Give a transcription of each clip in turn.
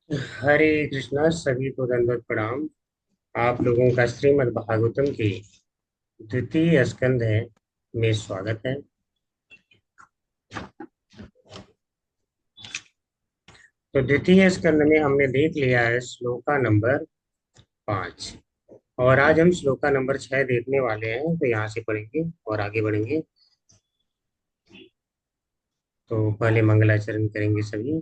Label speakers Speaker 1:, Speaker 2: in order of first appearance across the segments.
Speaker 1: हरे कृष्णा। सभी को दंडवत प्रणाम। आप लोगों का श्रीमद् भागवतम की द्वितीय स्कंध है में स्वागत है। तो द्वितीय स्कंद में हमने देख लिया है श्लोका नंबर 5, और आज हम श्लोका नंबर 6 देखने वाले हैं। तो यहाँ से पढ़ेंगे और आगे बढ़ेंगे। तो पहले मंगलाचरण करेंगे सभी।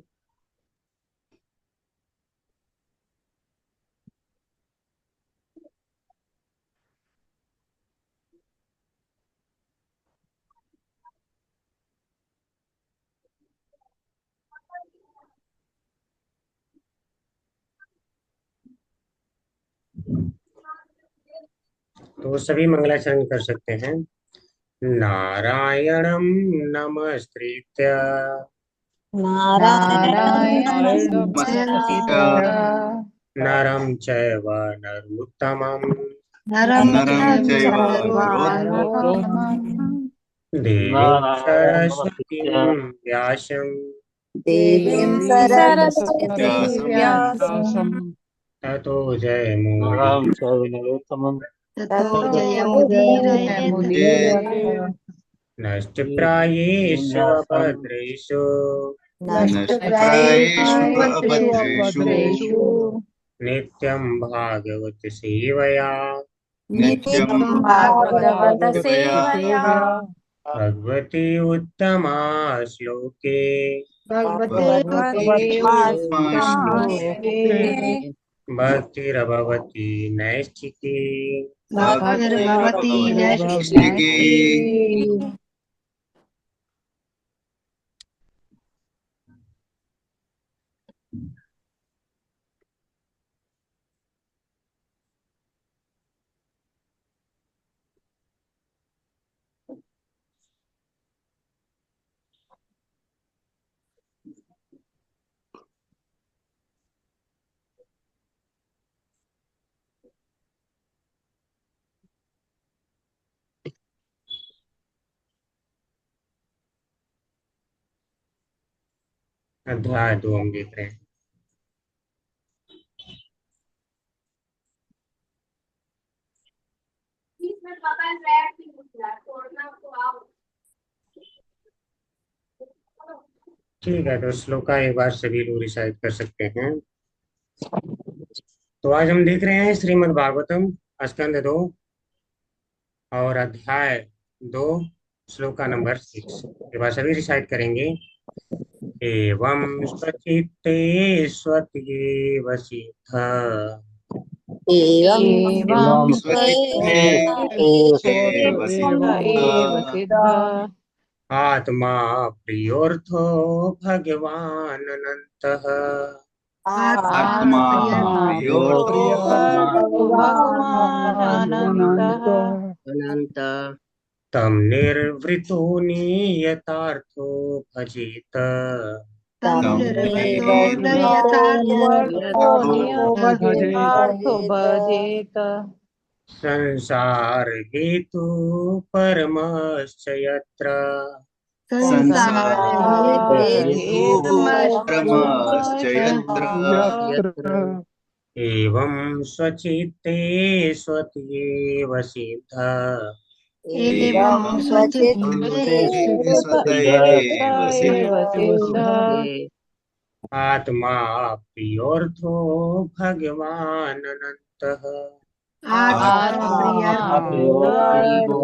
Speaker 1: तो सभी मंगलाचरण कर सकते हैं। नारायणं नमस्कृत्य
Speaker 2: नारायणं
Speaker 3: नमस्कृत्य
Speaker 2: नमस्कृत्य
Speaker 1: नरं चैव नरोत्तमं
Speaker 2: नरं
Speaker 3: नरं चैव
Speaker 2: चैव
Speaker 3: नरोत्तमं
Speaker 2: नरोत्तमं
Speaker 1: देवीं
Speaker 4: नारायणं
Speaker 1: सरस्वतीं
Speaker 4: नमस्कृत्य
Speaker 1: व्यासं
Speaker 2: देवीं
Speaker 3: देवीं
Speaker 2: सरस्वतीं
Speaker 3: व्यासं
Speaker 2: व्यासं
Speaker 1: ततो जयमुदीरये।
Speaker 4: नरं चैव नरोत्तमं
Speaker 2: ततो
Speaker 3: ततो
Speaker 2: जयमुदीरयेत्।
Speaker 3: जयमुदीरये
Speaker 1: नष्टप्रायेषु
Speaker 4: व्यासं
Speaker 1: अभद्रेषु
Speaker 3: नष्टप्रायेषु
Speaker 2: नष्टप्रायेषु
Speaker 3: अभद्रेषु
Speaker 2: अभद्रेषु
Speaker 1: नित्यं भागवत सेवया
Speaker 3: नित्यं
Speaker 2: नित्यं भागवत
Speaker 3: भागवतसेवया
Speaker 2: सेवया
Speaker 1: भगवती उत्तमा श्लोके
Speaker 2: भगवते
Speaker 3: भगवति
Speaker 2: उत्तमा
Speaker 3: उत्तमा श्लोके
Speaker 2: श्लोके
Speaker 1: भक्तिरभवती नैष्ठिकी
Speaker 2: भक्तिर्भवति
Speaker 3: भक्तिर्भवति
Speaker 2: नैष्ठिकी।
Speaker 1: अध्याय 2 हम देख रहे हैं। ठीक है, तो श्लोका एक बार सभी लोग रिसाइट कर सकते हैं। तो आज हम देख रहे हैं श्रीमद् भागवतम स्कंद 2 और अध्याय 2, श्लोका नंबर 6। एक बार सभी रिसाइट करेंगे। एवं स्वचित्ते स्वत्येव सिद्ध
Speaker 2: एवं
Speaker 4: एवं
Speaker 3: एवं
Speaker 4: स्वचित्ते
Speaker 3: स्वचित्ते
Speaker 4: स्वस्येव
Speaker 3: एव एव सिद्ध
Speaker 1: आत्मा प्रियोर्थो भगवान् अनन्तः
Speaker 3: आत्मा
Speaker 4: आत्मा
Speaker 3: प्रियोऽर्थो
Speaker 4: प्रियोऽर्थो
Speaker 3: भगवान् अनन्तः
Speaker 2: अनंत
Speaker 1: तं निर्वृतो नियतार्थो भजेत
Speaker 2: तं
Speaker 3: तं
Speaker 2: निर्वृतो
Speaker 3: निर्वृतो
Speaker 2: भजेत।
Speaker 3: नियतार्थो भजेत
Speaker 1: संसार हेतु परमश्च यत्र
Speaker 2: संसार
Speaker 3: संसारहेतु परमश्च यत्र
Speaker 2: यत्र
Speaker 1: एवं स्वचित्ते स्वत्येव सिद्ध
Speaker 2: एवं
Speaker 3: एवं
Speaker 2: स्वचित्ते
Speaker 3: स्वचित्ते स्वत
Speaker 4: सिद्ध
Speaker 3: एव सिद्ध
Speaker 1: आत्मा प्रियोर्थो भगवान् अनन्तः
Speaker 2: आत्मा
Speaker 3: आत्मा प्रियार्थो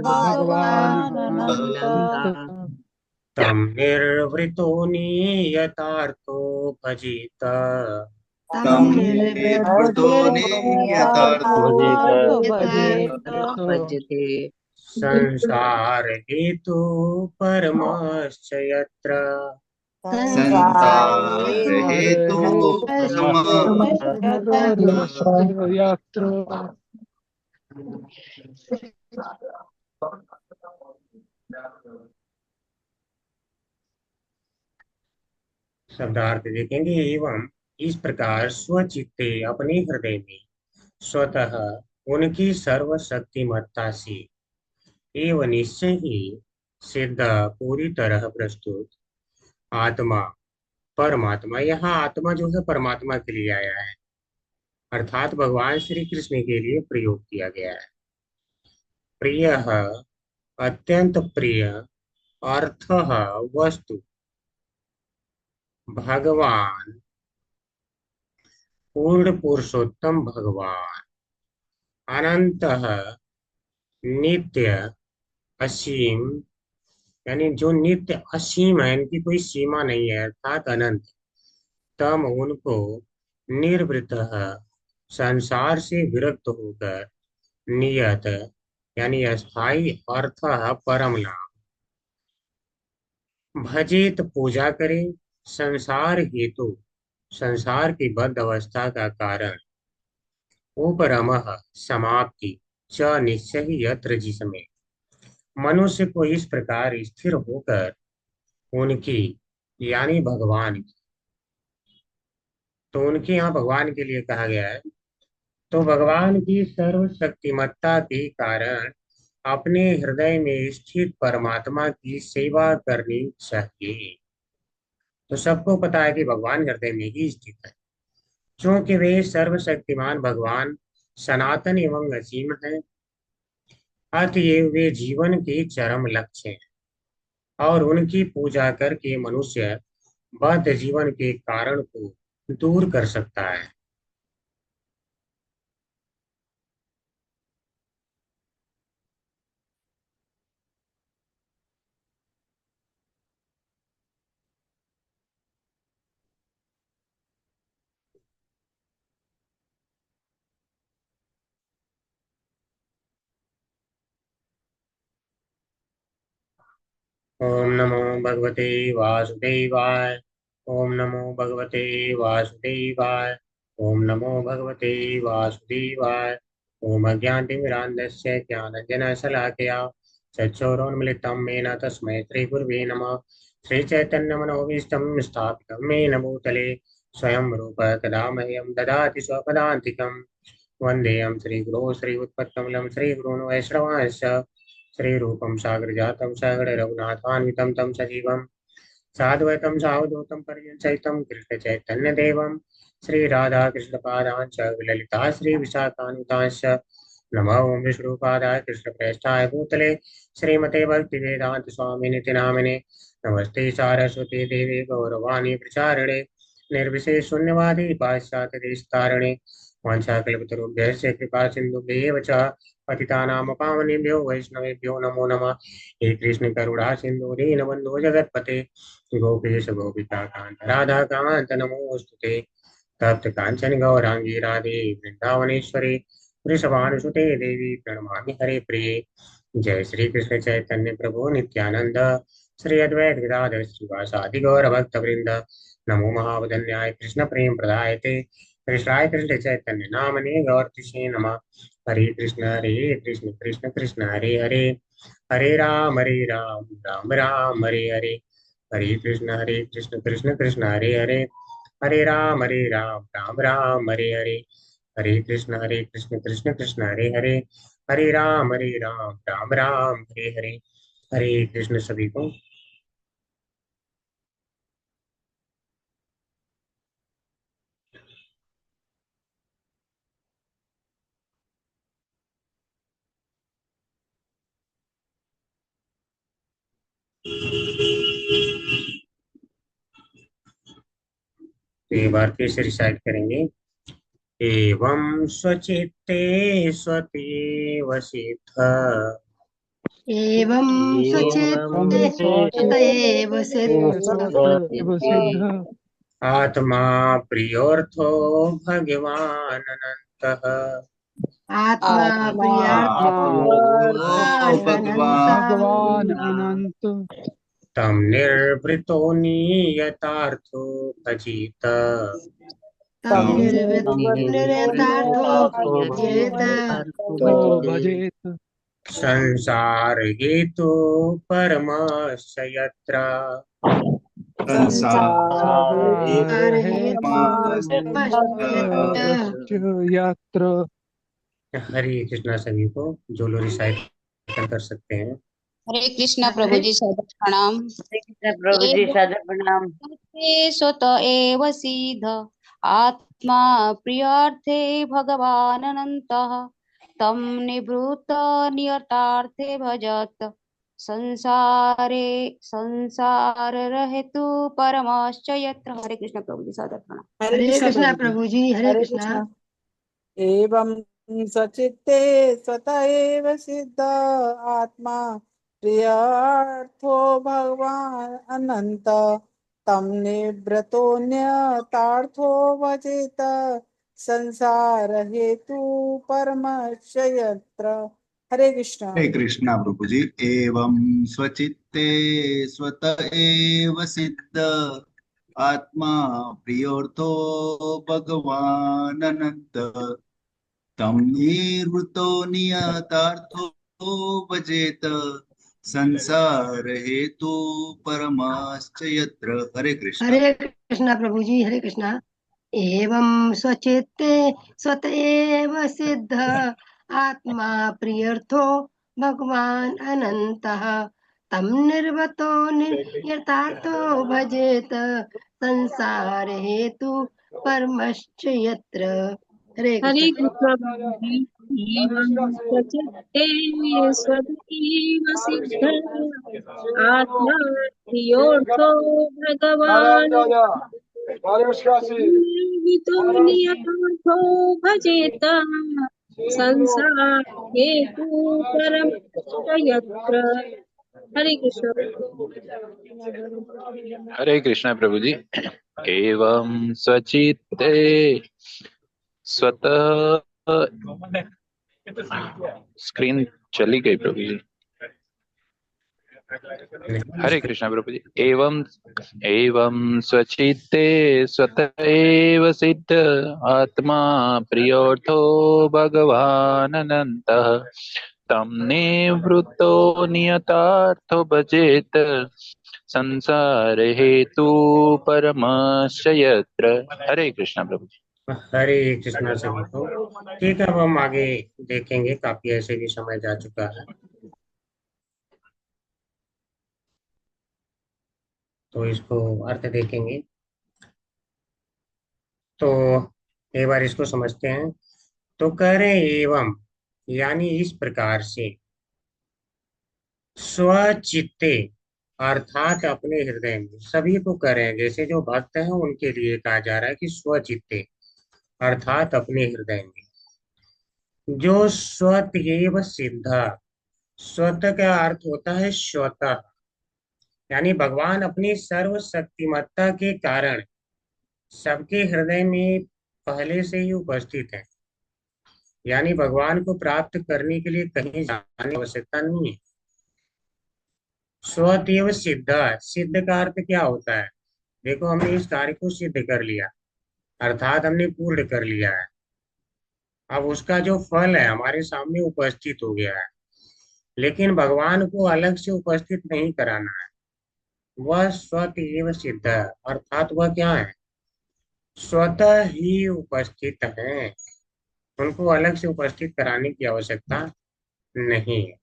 Speaker 3: भगवान् अनन्तः
Speaker 1: तं निर्वृतो नियतार्थो भजित
Speaker 3: तं निर्वृतो नियतार्थो
Speaker 4: भजेत
Speaker 3: भजेत
Speaker 1: संसार हेतु परमश्च यत्र
Speaker 3: संसारहेतु परमश्च यत्र
Speaker 1: शब्दार्थ देखेंगे। एवं इस प्रकार स्वचित्ते अपने हृदय में स्वतः उनकी सर्वशक्तिमत्ता से एवं निश्चय ही सिद्ध पूरी तरह प्रस्तुत आत्मा परमात्मा, यहाँ आत्मा जो है परमात्मा के लिए आया है, अर्थात भगवान श्री कृष्ण के लिए प्रयोग किया गया है। प्रिय, अत्यंत प्रिय, अर्थ, वस्तु, भगवान, पूर्ण पुरुषोत्तम भगवान, अनंत, नित्य, असीम, यानी जो नित्य असीम है, इनकी कोई सीमा नहीं है, अर्थात अनंत। तम, उनको, निर्वृत, संसार से विरक्त होकर, नियत, यानी अस्थाई, अर्थ, परम लाभ, भजित, पूजा करे, संसार हेतु, संसार की बद्ध अवस्था का कारण, उपरमः, समाप्ति, च निश्चय यत्र, जिसमें मनुष्य को इस प्रकार स्थिर होकर उनकी, यानी भगवान की, तो उनके यहाँ भगवान के लिए कहा गया है। तो भगवान की सर्वशक्तिमत्ता के कारण अपने हृदय में स्थित परमात्मा की सेवा करनी चाहिए। तो सबको पता है कि भगवान हृदय में ही स्थित है, क्योंकि वे सर्वशक्तिमान भगवान सनातन एवं असीम है। अतएव वे जीवन के चरम लक्ष्य हैं और उनकी पूजा करके मनुष्य बद्ध जीवन के कारण को दूर कर सकता है। ओम नमो भगवते वासुदेवाय। ओम नमो भगवते वासुदेवाय। ओम नमो भगवते वासुदेवाय। ओम अज्ञानतिमिरान्धस्य ज्ञानञ्जनशलाकया चक्षुरुन्मीलितं येन तस्मै श्रीगुरुवे नमः। श्रीचैतन्यमनोभीष्टं स्थापितं येन भूतले स्वयं रूप कदा मह्यं ददाति स्वपदान्तिकम्। वन्देऽहं श्रीगुरो श्रीयुत्पत्कमलं श्रीगुरून् वैष्णवांश्च श्रीरूपं सागरजातं सागरे रघुनाथान्वितं तं सजीवं साद्वैतं सावधूतं पर्यंसहितं कृष्णचैतन्यदेवं श्रीराधाकृष्णपादान् च विललिता श्रीविशाखान्वितांश्च नमो विष्णुपादाय कृष्णप्रेष्ठाय भूतले श्रीमते भक्तिवेदान्त स्वामिनिति नामिने। नमस्ते सारस्वती देवी गौरवाणी प्रचारिणे निर्विशेष शून्यवादी पाश्चात्य देशतारिणे वाञ्छाकल्पतरुभ्यश्च कृपा सिन्धुभ्येव च पतितानां पावनेभ्यो वैष्णवेभ्यो नमो नमः। हे कृष्ण करुणा सिन्धु दीनबन्धो जगत्पते गोपेश गोपिका कान्त राधा कान्त नमोऽस्तुते। तप्त कांचन गौरांगी राधे वृंदावनेश्वरी वृषभानुसुते देवी प्रणमामि हरे प्रिये। जय श्री कृष्ण चैतन्य प्रभु नित्यानंद श्री अद्वैत गदाधर श्रीवासादि गौर भक्त वृंद। नमो महावदन्याय कृष्ण प्रेम प्रदायते कृष्णाय कृष्ण चैतन्य नामने गौरतिशे नमः। हरे कृष्ण कृष्ण कृष्ण हरे हरे, हरे राम राम राम हरे हरे। हरे कृष्ण कृष्ण कृष्ण हरे हरे, हरे राम राम हरे हरे। हरे कृष्ण कृष्ण कृष्ण हरे हरे, हरे राम राम हरे हरे। हरे कृष्ण सभी को। तो एक बार फिर से रिसाइट करेंगे। एवं स्वचित्ते स्वतीव सिद्ध,
Speaker 2: एवं
Speaker 4: एवं
Speaker 2: स्वचित्ते
Speaker 4: ते
Speaker 2: एव
Speaker 4: सिद्ध
Speaker 2: सिद्ध
Speaker 1: आत्मा प्रियोर्थो भगवान् अनन्तः,
Speaker 2: आत्मा प्रियार्थो अनंत
Speaker 3: भगवान
Speaker 2: भगवान अनंत
Speaker 1: तं निर्वृतो नियतार्थो भजित।
Speaker 2: तम
Speaker 3: तम
Speaker 2: निर्वृतार्थो भजेत
Speaker 4: तो
Speaker 2: भजेत
Speaker 1: संसार हेतु परमश्च यत्र,
Speaker 2: संसार हेतु
Speaker 3: संसार
Speaker 2: पश्चात् यत्र।
Speaker 1: हरे कृष्णा सभी को। जो लोग रिसाइट कर सकते हैं।
Speaker 5: हरे कृष्णा प्रभु
Speaker 2: हरे
Speaker 5: जी, सादर प्रणाम। प्रभु जी सादर प्रणाम।
Speaker 6: स्वत एव सिद्ध आत्मा प्रियार्थे भगवान अनंतः तम निवृत्त नियतार्थे भजत संसारे संसार हेतु परमश्च यत्र। हरे कृष्ण प्रभु जी सादर प्रणाम।
Speaker 7: हरे कृष्णा प्रभु जी, हरे
Speaker 8: हरे
Speaker 7: कृष्णा।
Speaker 8: कृष्णा। एवं सचित्ते स्वत एव सिद्ध आत्मा प्रियार्थो भगवान अनंत तम निवृतोऽन्यथार्थो भजेत संसार हेतु परमस्य यत्र। हरे कृष्णा।
Speaker 3: हरे कृष्णा प्रभु जी। एवं स्वचित्ते स्वत एव सिद्ध आत्मा प्रियोर्थो भगवान अनंत तम निवृतो नियतार्थो भजेत संसार हेतु परमाश्च यत्र। हरे कृष्णा।
Speaker 7: हरे कृष्णा प्रभु जी, हरे कृष्णा। एवं स्वचित्ते स्वत एव सिद्ध आत्मा प्रियर्थो भगवान अनंतः तम निर्वतो यथार्थो भजेत संसार हेतु परमश्च यत्र। हरे
Speaker 9: हरे
Speaker 7: कृष्ण।
Speaker 9: कृष्ण प्रभु जी। एवं सचित्ते स्वतीव सिद्ध आत्मा प्रियोर्थो भगवान् वितो नियतार्थो भजेत संसार हेतु परम यत्र। हरे कृष्ण।
Speaker 10: हरे कृष्णा प्रभु जी। एवं स्वचित्ते स्वतः स्क्रीन चली गई प्रभु जी। हरे कृष्णा प्रभु जी। एवं एवं स्वचित्ते स्वतः एव सिद्ध आत्मा प्रियोर्थो भगवान् अनन्तः तम निवृत्तो नियतार्थो भजेत संसार हेतु परमस्य यत्र। हरे कृष्णा प्रभु जी।
Speaker 1: हरे कृष्णा सभी को। ठीक है, अब हम आगे देखेंगे, काफी ऐसे भी समय जा चुका है, तो इसको अर्थ देखेंगे। तो एक बार इसको समझते हैं। तो कह रहे हैं एवं, यानी इस प्रकार से, स्वचित्ते अर्थात अपने हृदय में, सभी को कह रहे हैं, जैसे जो भक्त हैं उनके लिए कहा जा रहा है कि स्वचित्ते अर्थात अपने हृदय में, जो स्वत एव सिद्ध, स्वत का अर्थ होता है स्वतः, यानी भगवान अपनी सर्वशक्तिमत्ता के कारण सबके हृदय में पहले से ही उपस्थित है, यानी भगवान को प्राप्त करने के लिए कहीं जाने की आवश्यकता नहीं है। स्वदेव सिद्ध, सिद्ध का अर्थ क्या होता है? देखो, हमने इस कार्य को सिद्ध कर लिया, अर्थात हमने पूर्ण कर लिया है। अब उसका जो फल है हमारे सामने उपस्थित हो गया है, लेकिन भगवान को अलग से उपस्थित नहीं कराना है। वह स्वतः सिद्ध है, अर्थात वह क्या है? स्वतः ही उपस्थित है, उनको अलग से उपस्थित कराने की आवश्यकता नहीं है।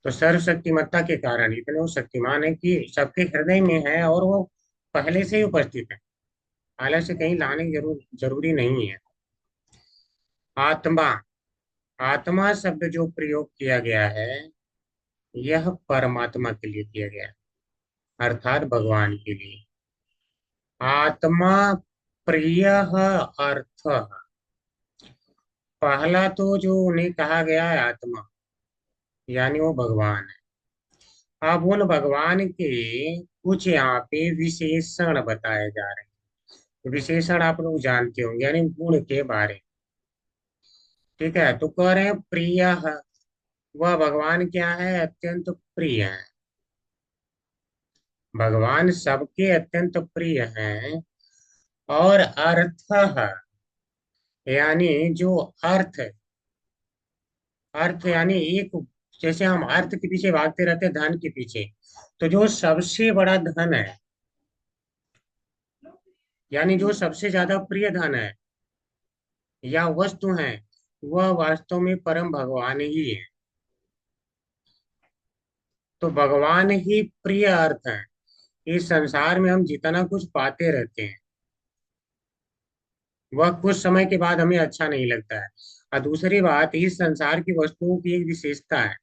Speaker 1: तो सर्वशक्तिमत्ता के कारण इतने वो शक्तिमान है कि सबके हृदय में है और वो पहले से ही उपस्थित है, अलग से कहीं लाने की जरूरी नहीं है। आत्मा, आत्मा शब्द जो प्रयोग किया गया है यह परमात्मा के लिए किया गया है, अर्थात भगवान के लिए। आत्मा प्रिय अर्थ, पहला तो जो उन्हें कहा गया है आत्मा, यानी वो भगवान है। अब उन भगवान के कुछ यहाँ पे विशेषण बताए जा रहे हैं। विशेषण आप लोग जानते होंगे, यानी गुण के बारे में। ठीक है, तो कह रहे हैं प्रिय, वह भगवान क्या है? अत्यंत प्रिय है। भगवान सबके अत्यंत प्रिय हैं। और अर्थ, यानी जो अर्थ, अर्थ यानी एक, जैसे हम अर्थ के पीछे भागते रहते हैं धन के पीछे, तो जो सबसे बड़ा धन है, यानी जो सबसे ज्यादा प्रिय धन है या वस्तु है, वह वास्तव में परम भगवान ही है। तो भगवान ही प्रिय अर्थ है। इस संसार में हम जितना कुछ पाते रहते हैं वह कुछ समय के बाद हमें अच्छा नहीं लगता है। और दूसरी बात, इस संसार की वस्तुओं की एक विशेषता है।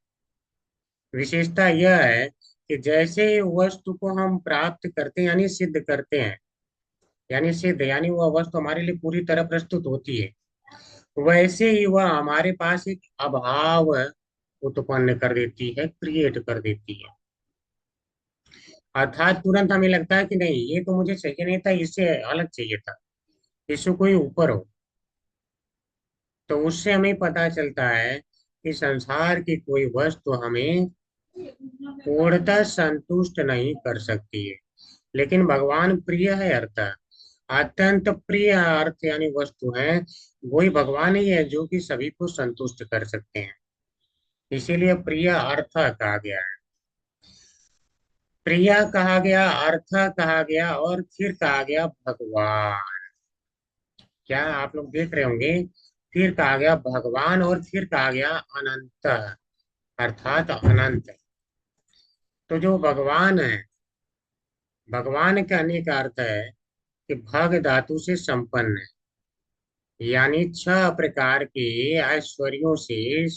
Speaker 1: विशेषता यह है कि जैसे वस्तु को हम प्राप्त करते हैं यानी सिद्ध करते हैं, यानी सिद्ध यानी वह वस्तु हमारे लिए पूरी तरह प्रस्तुत होती है, वैसे ही वह हमारे पास एक अभाव उत्पन्न कर देती है, क्रिएट कर देती है। अर्थात तुरंत हमें लगता है कि नहीं, ये तो मुझे चाहिए नहीं था, इससे अलग चाहिए था, इससे कोई ऊपर हो। तो उससे हमें पता चलता है कि संसार की कोई वस्तु हमें पूर्णतः संतुष्ट नहीं कर सकती है। लेकिन भगवान प्रिय है अर्थ, अत्यंत प्रिय अर्थ यानी वस्तु है, वही भगवान ही है जो कि सभी को संतुष्ट कर सकते हैं। इसीलिए प्रिय अर्थ कहा गया है, प्रिय कहा गया, अर्थ कहा गया, और फिर कहा गया भगवान। क्या आप लोग देख रहे होंगे, फिर कहा गया भगवान और फिर कहा गया अनंत, अर्थात अनंत। तो जो भगवान है, भगवान कहने का अर्थ है कि भग धातु से संपन्न है, यानी 6 प्रकार के ऐश्वर्यों से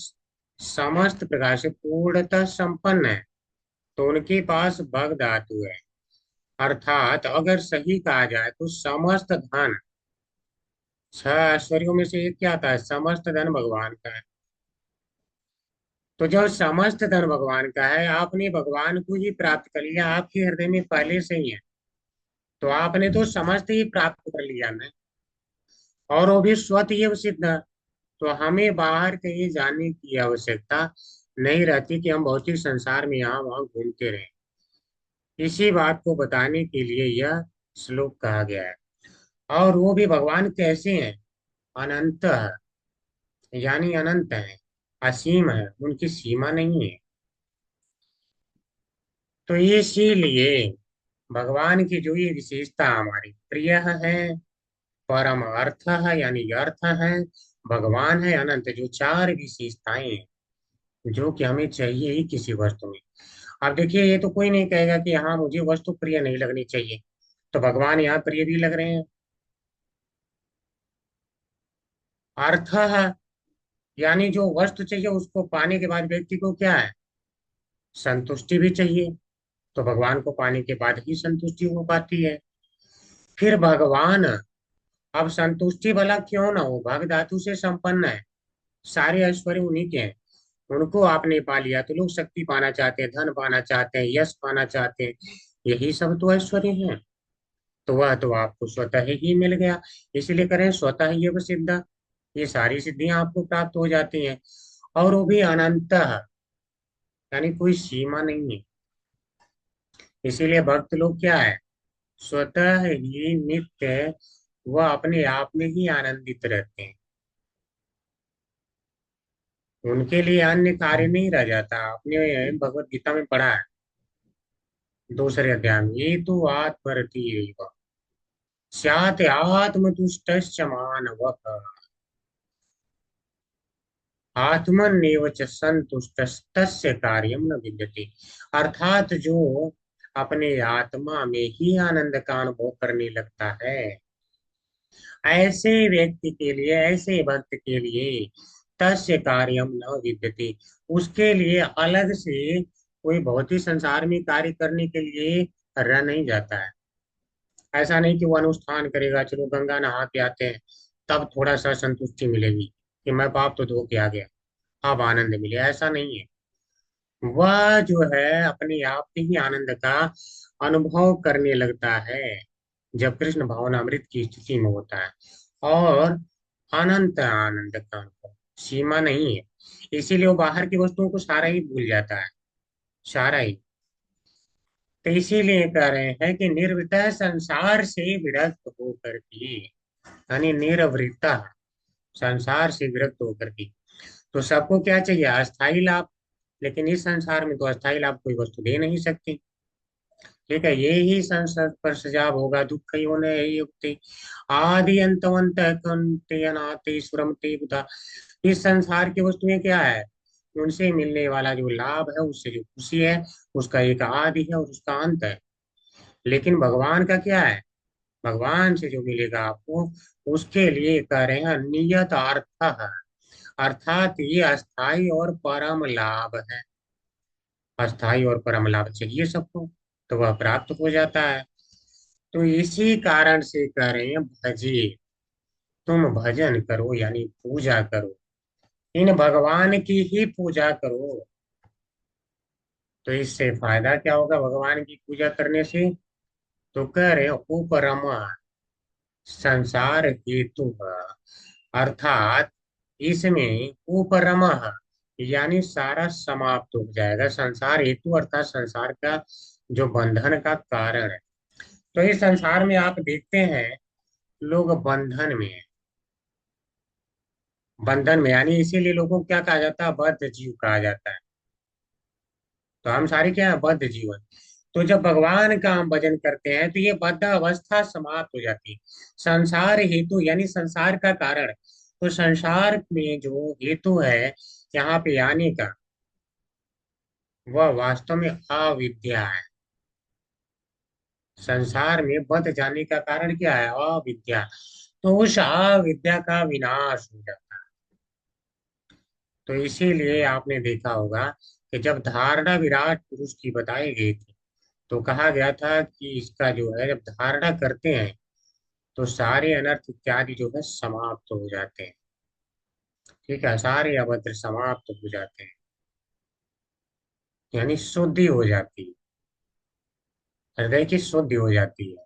Speaker 1: समस्त प्रकार से पूर्णतः संपन्न है। तो उनके पास भग धातु है। अर्थात अगर सही कहा जाए तो समस्त धन, 6 ऐश्वर्यों में से एक क्या आता है, समस्त धन भगवान का है। तो जो समस्त धन भगवान का है, आपने भगवान को ही प्राप्त कर लिया, आपके हृदय में पहले से ही है, तो आपने तो समस्त ही प्राप्त कर लिया ना, और वो भी स्वतः सिद्ध। तो हमें बाहर कहीं जाने की आवश्यकता नहीं रहती कि हम भौतिक संसार में यहाँ वहां घूमते रहें। इसी बात को बताने के लिए यह श्लोक कहा गया है। और वो भी भगवान कैसे हैं, अनंत है, यानी अनंत है, असीम है, उनकी सीमा नहीं है। तो इसीलिए भगवान की जो ये विशेषता हमारी प्रिय है, परम अर्थ है यानी अर्थ है, भगवान है अनंत, जो 4 विशेषताएं हैं जो कि हमें चाहिए ही किसी वस्तु में। अब देखिए, ये तो कोई नहीं कहेगा कि हाँ मुझे वस्तु प्रिय नहीं लगनी चाहिए, तो भगवान यहाँ प्रिय भी लग रहे हैं। अर्थ है यानी जो वस्तु चाहिए उसको पाने के बाद व्यक्ति को क्या है, संतुष्टि भी चाहिए। तो भगवान को पाने के बाद ही संतुष्टि हो पाती है। फिर भगवान, अब संतुष्टि भला क्यों ना हो, भग धातु से संपन्न है, सारे ऐश्वर्य उन्हीं के हैं। उनको आपने पा लिया तो लोग शक्ति पाना चाहते हैं, धन पाना चाहते हैं, यश पाना चाहते हैं, यही सब तो ऐश्वर्य हैं। तो वह तो आपको स्वतः ही मिल गया। इसलिए करें स्वतः ही वो सिद्ध, ये सारी सिद्धियां आपको प्राप्त हो जाती हैं, और वो भी अनंत, यानी कोई सीमा नहीं है। इसीलिए भक्त लोग क्या है, स्वतः ही नित्य, वह अपने आप में ही आनंदित रहते हैं। उनके लिए अन्य कार्य नहीं रह जाता। आपने भगवत गीता में पढ़ा है, दूसरे अध्याय में, ये तो आत्मरति स्यात् आत्मतुष्टश्च मानवः आत्मन्येव च संतुष्टस्तस्य कार्यम न विद्यते। अर्थात जो अपने आत्मा में ही आनंद का अनुभव करने लगता है, ऐसे व्यक्ति के लिए, ऐसे भक्त के लिए तस्य कार्यम न विद्यते, उसके लिए अलग से कोई भौतिक संसार में कार्य करने के लिए रह नहीं जाता है। ऐसा नहीं कि वो अनुष्ठान करेगा, चलो गंगा नहा के आते हैं तब थोड़ा सा संतुष्टि मिलेगी कि मैं पाप तो धो के आ गया, अब आनंद मिले, ऐसा नहीं है। वह जो है अपने आप में ही आनंद का अनुभव करने लगता है जब कृष्ण भावनामृत की स्थिति में होता है, और अनंत आनंद का अनुभव, सीमा नहीं है। इसीलिए वो बाहर की वस्तुओं को सारा ही भूल जाता है, सारा ही। तो इसीलिए कह रहे हैं कि निर्वृत संसार से विरक्त होकर के, यानी निरवृत, संसार से विरक्त होकर के। तो सबको क्या चाहिए, अस्थाई लाभ। लेकिन इस संसार में तो अस्थाई लाभ कोई वस्तु दे नहीं सकती। ठीक है, ये ही संसार पर सजाब होगा, दुख ही होने युक्ति आदि अंतवंत कंते अनाते सुरमते बुधा। इस संसार की वस्तुएं क्या है, उनसे मिलने वाला जो लाभ है, उससे जो खुशी है, उसका एक आदि है और उसका अंत है। लेकिन भगवान का क्या है? भगवान से जो मिलेगा आपको, उसके लिए कह रहे हैं नियत अर्थ है, अर्थात ये अस्थाई और परम लाभ है। अस्थाई और परम लाभ चाहिए सबको, तो वह प्राप्त हो जाता है। तो इसी कारण से कह रहे हैं भजिए, तुम भजन करो यानी पूजा करो, इन भगवान की ही पूजा करो। तो इससे फायदा क्या होगा भगवान की पूजा करने से? तो कह रहे हैं उपरमा संसार हेतु, अर्थात इसमें उपरमा यानी सारा समाप्त हो जाएगा। संसार हेतु अर्थात संसार का जो बंधन का कारण है। तो इस संसार में आप देखते हैं लोग बंधन में है, बंधन में यानी इसीलिए लोगों को क्या कहा जाता है? बद्ध जीव कहा जाता है। तो हम सारे क्या है? बद्ध जीवन। तो जब भगवान का हम भजन करते हैं तो ये बद्ध अवस्था समाप्त हो जाती है। संसार हेतु यानी संसार का कारण, तो संसार में जो हेतु है यहाँ पे आने का, वह वास्तव में अविद्या है। संसार में बद्ध जाने का कारण क्या है? अविद्या। तो उस अविद्या का विनाश हो जाता है। तो इसीलिए आपने देखा होगा कि जब धारणा विराट पुरुष की बताई गई थी, तो कहा गया था कि इसका जो है जब धारणा करते हैं तो सारे अनर्थ इत्यादि जो है समाप्त हो जाते हैं। ठीक है, सारे अभद्र समाप्त हो जाते हैं, यानी शुद्धि हो जाती है, हृदय की शुद्धि हो जाती है।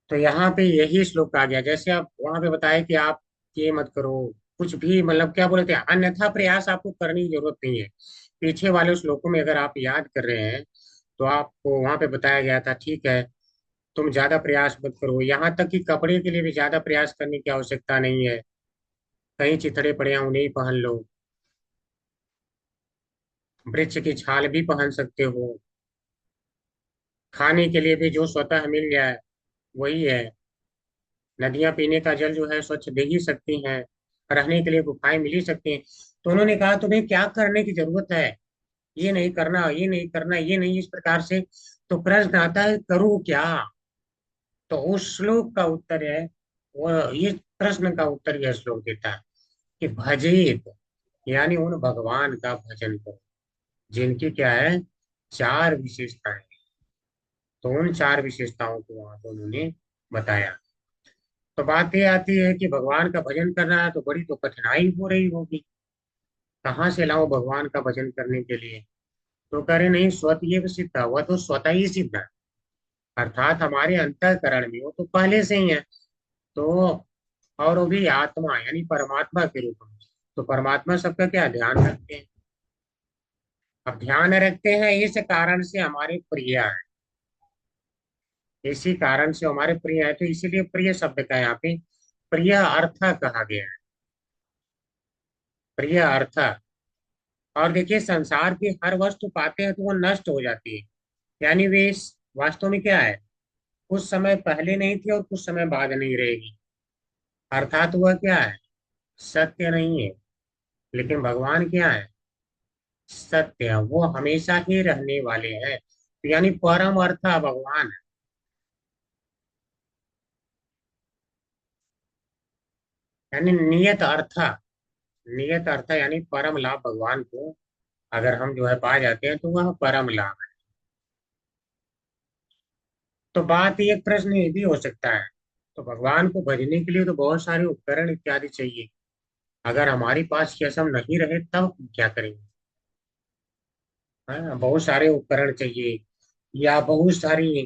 Speaker 1: तो यहाँ पे यही श्लोक आ गया। जैसे आप वहां पे बताया कि आप ये मत करो, कुछ भी मतलब क्या बोलते हैं, अन्यथा प्रयास आपको करने की जरूरत नहीं है। पीछे वाले श्लोकों में अगर आप याद कर रहे हैं तो आपको वहां पे बताया गया था, ठीक है तुम ज्यादा प्रयास मत करो, यहाँ तक कि कपड़े के लिए भी ज्यादा प्रयास करने की आवश्यकता नहीं है। कहीं चिथड़े पड़े हैं उन्हें ही पहन लो, वृक्ष की छाल भी पहन सकते हो। खाने के लिए भी जो स्वतः मिल जाए वही है। नदियां पीने का जल जो है स्वच्छ दे ही सकती हैं, रहने के लिए गुफाएं मिल ही सकती हैं। तो उन्होंने कहा तुम्हें क्या करने की जरूरत है? ये नहीं करना, ये नहीं करना, ये नहीं, इस प्रकार से। तो प्रश्न आता है करूँ क्या? तो उस श्लोक का उत्तर है, वो ये प्रश्न का उत्तर यह श्लोक देता है कि भजित यानी उन भगवान का भजन करो जिनकी क्या है? चार विशेषताएं। तो उन चार विशेषताओं को वहां पर उन्होंने बताया। तो बात ये आती है कि भगवान का भजन करना है तो बड़ी तो कठिनाई हो रही होगी, कहाँ से लाओ भगवान का भजन करने के लिए? तो कह रहे नहीं, स्वतः सिद्ध है, वह तो स्वतः ही सिद्ध है, अर्थात हमारे अंतःकरण में वो तो पहले से ही है। तो और वो भी आत्मा यानी परमात्मा के रूप में। तो परमात्मा सबका क्या ध्यान रखते हैं? अब ध्यान रखते हैं इस कारण से हमारे प्रिय है, इसी कारण से हमारे प्रिय है। तो इसीलिए प्रिय शब्द का यहाँ पे प्रिय अर्थ कहा गया है, प्रिय अर्थ। और देखिए संसार की हर वस्तु पाते हैं तो वो नष्ट हो जाती है, यानी वे वास्तव में क्या है? कुछ समय पहले नहीं थी और कुछ समय बाद नहीं रहेगी, अर्थात वह क्या है? सत्य नहीं है। लेकिन भगवान क्या है? सत्य है, वो हमेशा ही रहने वाले हैं। तो यानी परम अर्थ भगवान है, यानी नियत अर्थ। नियत अर्थ यानी परम लाभ भगवान को अगर हम जो है पा जाते हैं तो वह परम लाभ है। तो बात एक प्रश्न ये भी हो सकता है, तो भगवान को भजने के लिए तो बहुत सारे उपकरण इत्यादि चाहिए, अगर हमारे पास ये सब नहीं रहे तब क्या करेंगे? हाँ, बहुत सारे उपकरण चाहिए या बहुत सारी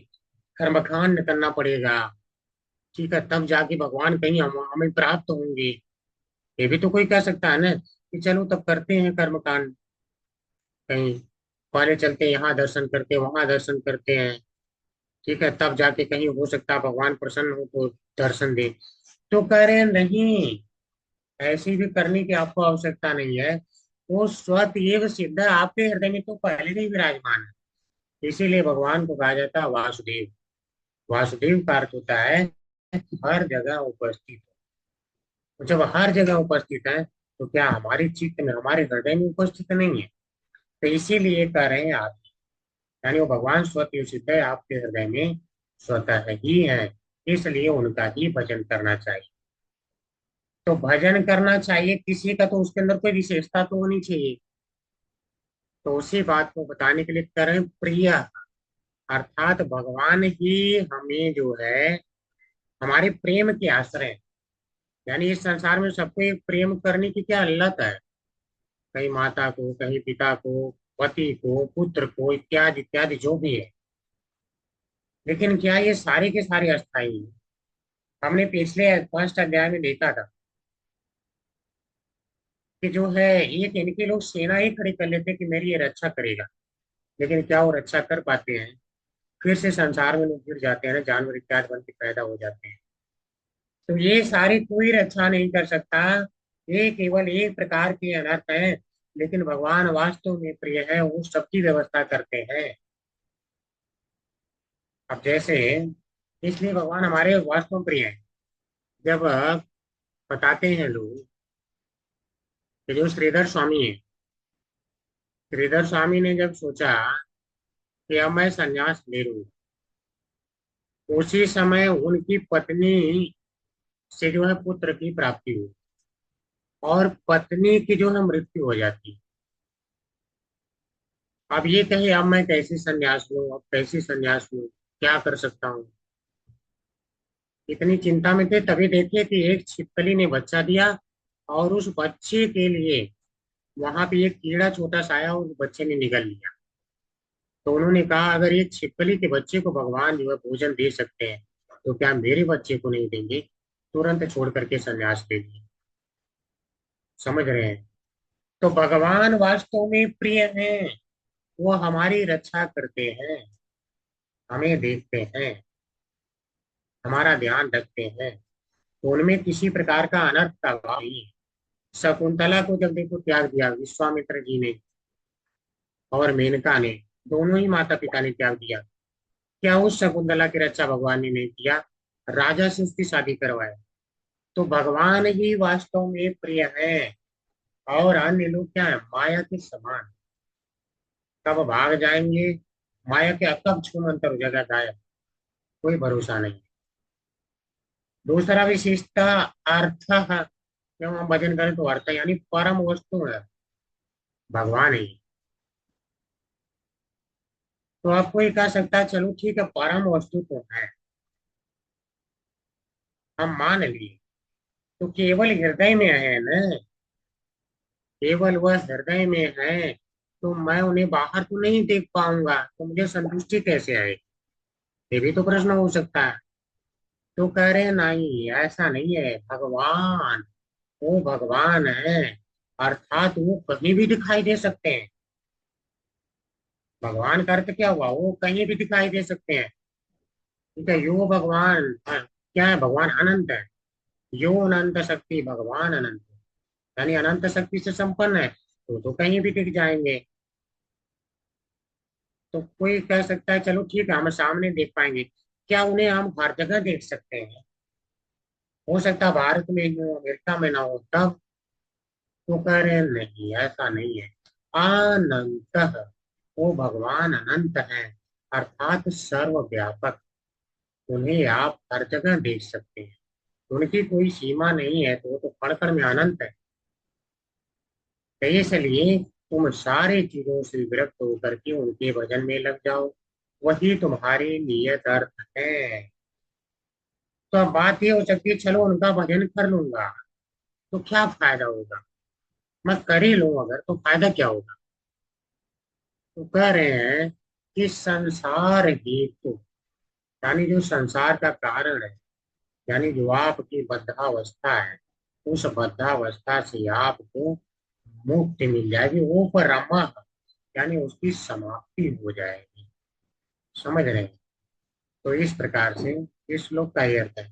Speaker 1: कर्मकांड करना पड़ेगा, ठीक है, तब जाके भगवान कहीं हमें प्राप्त होंगे। ये भी तो कोई कह सकता है ना कि चलो तब करते हैं कर्मकांड, कहीं पहले चलते हैं यहाँ दर्शन करते हैं वहां दर्शन करते हैं, ठीक है, तब जाके कहीं हो सकता है भगवान प्रसन्न हो तो दर्शन दे। तो कह रहे हैं नहीं, ऐसी भी करने की आपको आवश्यकता नहीं है। वो स्वतः सिद्ध आपके हृदय में तो पहले से ही विराजमान है। इसीलिए भगवान को कहा जाता है वासुदेव। वासुदेव का अर्थ होता है हर जगह उपस्थित। तो जब हर जगह उपस्थित है तो क्या हमारे चित्त में, हमारे हृदय में उपस्थित नहीं है? तो इसीलिए कह रहे हैं आप, यानी वो भगवान स्वतः सिद्ध है, आपके हृदय में स्वतः ही है, इसलिए उनका ही भजन करना चाहिए। तो भजन करना चाहिए किसी का, तो उसके अंदर कोई विशेषता तो होनी चाहिए। तो उसी बात को बताने के लिए करें प्रिय, अर्थात भगवान ही हमें जो है हमारे प्रेम के आश्रय हैं। यानी इस संसार में सबको एक प्रेम करने की क्या लत है, कहीं माता को, कहीं पिता को, पति को, पुत्र को, इत्यादि इत्यादि जो भी है। लेकिन क्या ये सारे के सारे अस्थाई हैं? हमने पिछले फर्स्ट अध्याय में देखा था कि जो है एक इनके लोग सेना ही खड़ी कर लेते कि मेरी ये रक्षा करेगा, लेकिन क्या वो रक्षा कर पाते हैं? फिर से संसार में लोग गिर जाते हैं ना, जानवर इत्यादि बन के पैदा हो जाते हैं। तो ये सारी कोई रक्षा नहीं कर सकता, ये केवल एक प्रकार के अनर्थ हैं। लेकिन भगवान वास्तव में प्रिय है, वो सबकी व्यवस्था करते हैं। अब जैसे, इसलिए भगवान हमारे वास्तव में प्रिय हैं। जब बताते हैं लोग कि जो श्रीधर स्वामी है, श्रीधर स्वामी ने जब सोचा कि अब मैं संन्यास ले लूं, उसी समय उनकी पत्नी से जो है पुत्र की प्राप्ति हुई, और पत्नी की जो है मृत्यु हो जाती है। अब ये कहे अब मैं कैसे संन्यास लूं, अब कैसे संन्यास लूं, क्या कर सकता हूँ? इतनी चिंता में थे, तभी देखे कि एक छिपकली ने बच्चा दिया, और उस बच्चे के लिए वहां पे एक कीड़ा छोटा सा आया, उस बच्चे ने निगल लिया। तो उन्होंने कहा अगर एक छिपकली के बच्चे को भगवान जो है भोजन दे सकते हैं, तो क्या मेरे बच्चे को नहीं देंगे? तुरंत छोड़ करके संन्यास ले लिया। समझ रहे हैं? तो भगवान वास्तव में प्रिय हैं, वो हमारी रक्षा करते हैं, हमें देखते हैं, हमारा ध्यान रखते हैं। तो उनमें किसी प्रकार का अनर्थ का भाव नहीं है। शकुंतला को जब देखो त्याग दिया विश्वामित्र जी ने, और मेनका ने, दोनों ही माता पिता ने त्याग दिया, क्या उस शकुंतला की रक्षा भगवान ने नहीं किया? राजा से उसकी शादी करवाया। तो भगवान ही वास्तव में प्रिय है, और अन्य लोग क्या है, माया के समान, कब भाग जाएंगे, माया के कब छू मंतर हो जाएगा गायब, कोई भरोसा नहीं। दूसरा विशेषता अर्थ है, जब हम भजन करें तो अर्थ यानी परम वस्तु है भगवान ही। तो आप कोई कह सकता है चलो ठीक है परम वस्तु तो है, हम मान लिए, तो केवल हृदय में है ना, केवल वह हृदय में है, तो मैं उन्हें बाहर तो नहीं देख पाऊंगा, तो मुझे संतुष्टि कैसे आए? ये भी तो प्रश्न हो सकता है। तो कह रहे हैं नहीं, ऐसा नहीं है, भगवान वो भगवान है, अर्थात वो कहीं भी दिखाई दे सकते हैं। भगवान का अर्थ क्या हुआ, वो कहीं भी दिखाई दे सकते हैं। ठीक है, यो भगवान क्या है, भगवान अनंत है। यो अनंत शक्ति, भगवान अनंत है, यानी अनंत शक्ति से संपन्न है, तो कहीं भी दिख जाएंगे। तो कोई कह सकता है चलो ठीक है हम सामने देख पाएंगे, क्या उन्हें हम हर जगह देख सकते हैं? हो सकता है भारत में ही हो, अमेरिका में ना हो, तब? तो कह रहे हैं नहीं, ऐसा नहीं है। अनंत, वो भगवान अनंत है, अर्थात सर्वव्यापक, उन्हें आप हर जगह देख सकते हैं, उनकी कोई सीमा नहीं है, तो वो तो कण कण में अनंत है। तो इसलिए तुम सारी चीजों से विरक्त होकर के उनके भजन में लग जाओ, वही तुम्हारी नियत अर्थ है। तो अब बात ये हो सकती है चलो उनका भजन कर लूंगा, तो क्या फायदा होगा? मैं कर ही लूं अगर, तो फायदा क्या होगा? तो कह रहे हैं कि संसार हेतु, यानी जो संसार का कारण है, यानी जो आपकी बद्धावस्था है, उस बद्धावस्था से आपको मुक्ति मिल जाएगी, वो परमा, यानी उसकी समाप्ति हो जाएगी। समझ रहे हैं? तो इस प्रकार से इस श्लोक का ही अर्थ है।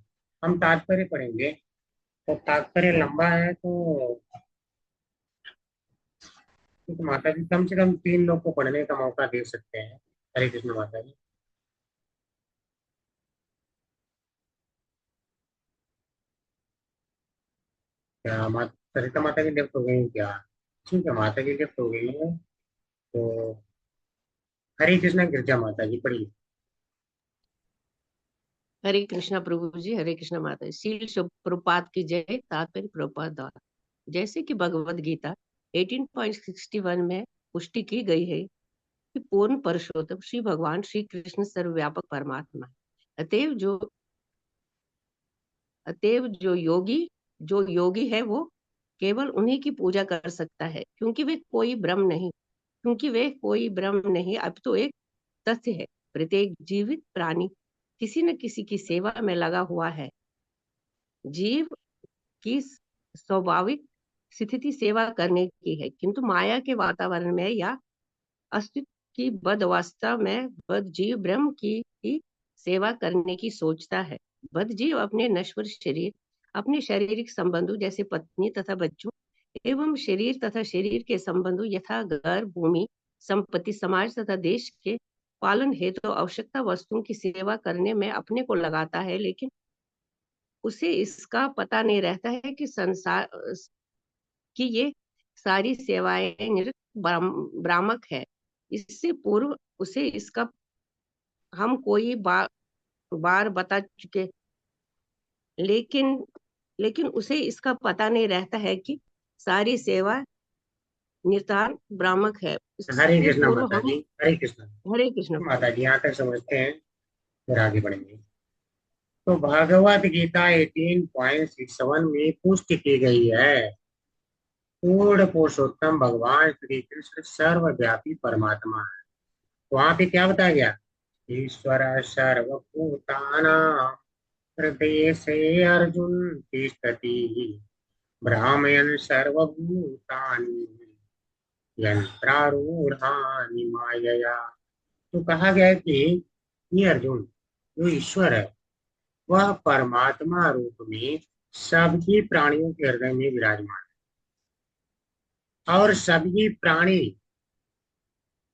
Speaker 1: हम तात्पर्य पढ़ेंगे, तो तात्पर्य लंबा है, तो माता जी कम से कम 3 लोग को पढ़ने का मौका दे सकते हैं। हरे कृष्ण माता जी। क्या मत सरिता माता की डेथ हो गई क्या? ठीक है, माता की डेथ हो गई है। तो हरे कृष्णा गिरजा माता जी पढ़िए।
Speaker 11: हरे कृष्णा प्रभु जी, हरे कृष्णा माता जी। श्रील शिल प्रभुपाद की जय। तात्पर्य प्रभुपाद द्वारा। जैसे कि भगवद गीता 18.61 में पुष्टि की गई है कि पूर्ण पुरुषोत्तम श्री भगवान श्री कृष्ण सर्वव्यापक परमात्मा है। अतएव जो योगी है वो केवल उन्हीं की पूजा कर सकता है, क्योंकि वे कोई ब्रह्म नहीं अब तो एक तथ्य है। प्रत्येक जीवित प्राणी किसी न किसी की सेवा में लगा हुआ है। जीव की स्वाभाविक स्थिति सेवा करने की है, किंतु माया के वातावरण में या अस्तित्व की बद अवस्था में बद जीव ब्रह्म की ही सेवा करने की सोचता है। बद जीव अपने नश्वर शरीर, अपने शारीरिक संबंधों जैसे पत्नी तथा बच्चों एवं शरीर तथा शरीर के संबंधों यथा घर, भूमि, संपत्ति, समाज तथा देश के पालन हेतु तो आवश्यकता वस्तुओं की सेवा करने में अपने को लगाता है, लेकिन उसे इसका पता नहीं रहता है कि संसार कि ये सारी सेवाएं निरत भ्रामक है। इससे पूर्व उसे इसका हम कोई बार बता चुके, लेकिन लेकिन उसे इसका पता नहीं रहता है कि सारी सेवा नितांत भ्रामक है।
Speaker 1: हरे
Speaker 11: इससे
Speaker 1: कृष्णा
Speaker 11: पूर्व
Speaker 1: माता
Speaker 11: हम
Speaker 1: जी, हरे कृष्णा
Speaker 11: हरे कृष्ण
Speaker 1: माता जी, यहाँ तक समझते हैं, फिर आगे बढ़ेंगे। तो भगवत गीता 18.67 में पुष्टि की गई है पूर्ण पुरुषोत्तम भगवान श्री कृष्ण सर्वव्यापी परमात्मा है। वहां पे क्या बताया गया? ईश्वर सर्वभूतानां हृदय से अर्जुन तिष्ठति भ्रामयन् सर्वभूतानि यंत्रारूढ़ानि मायया। तो कहा गया है कि ये अर्जुन, जो ईश्वर है, वह परमात्मा रूप में सभी प्राणियों के हृदय में विराजमान है, और सभी प्राणी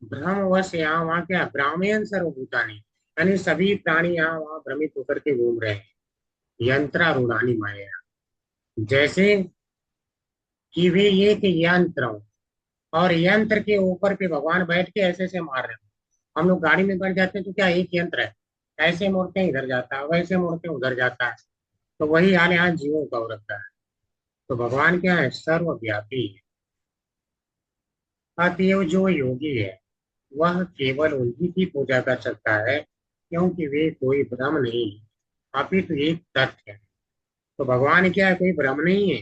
Speaker 1: भ्रमवश यहाँ वहाँ क्या ब्राह्मण सर्वभूतानि, यानी सभी प्राणी यहाँ वहाँ भ्रमित होकर के घूम रहे हैं। यंत्रारूढ़ानि माया, जैसे कि वे एक यंत्र हो, और यंत्र के ऊपर पे भगवान बैठ के ऐसे ऐसे मार रहे हो। हम लोग गाड़ी में बैठ जाते हैं तो क्या एक यंत्र है, ऐसे मोड़ते हैं इधर जाता है, वैसे मोड़ते हैं उधर जाता है। तो वही हाल यहाँ जीवों का हो रखा है। तो भगवान क्या है? सर्वव्यापी है। अतएव जो योगी है वह केवल उन्हीं की पूजा कर सकता है, क्योंकि वे कोई भ्रम नहीं अपितु एक तथ्य है। तो भगवान क्या है? कोई भ्रम नहीं है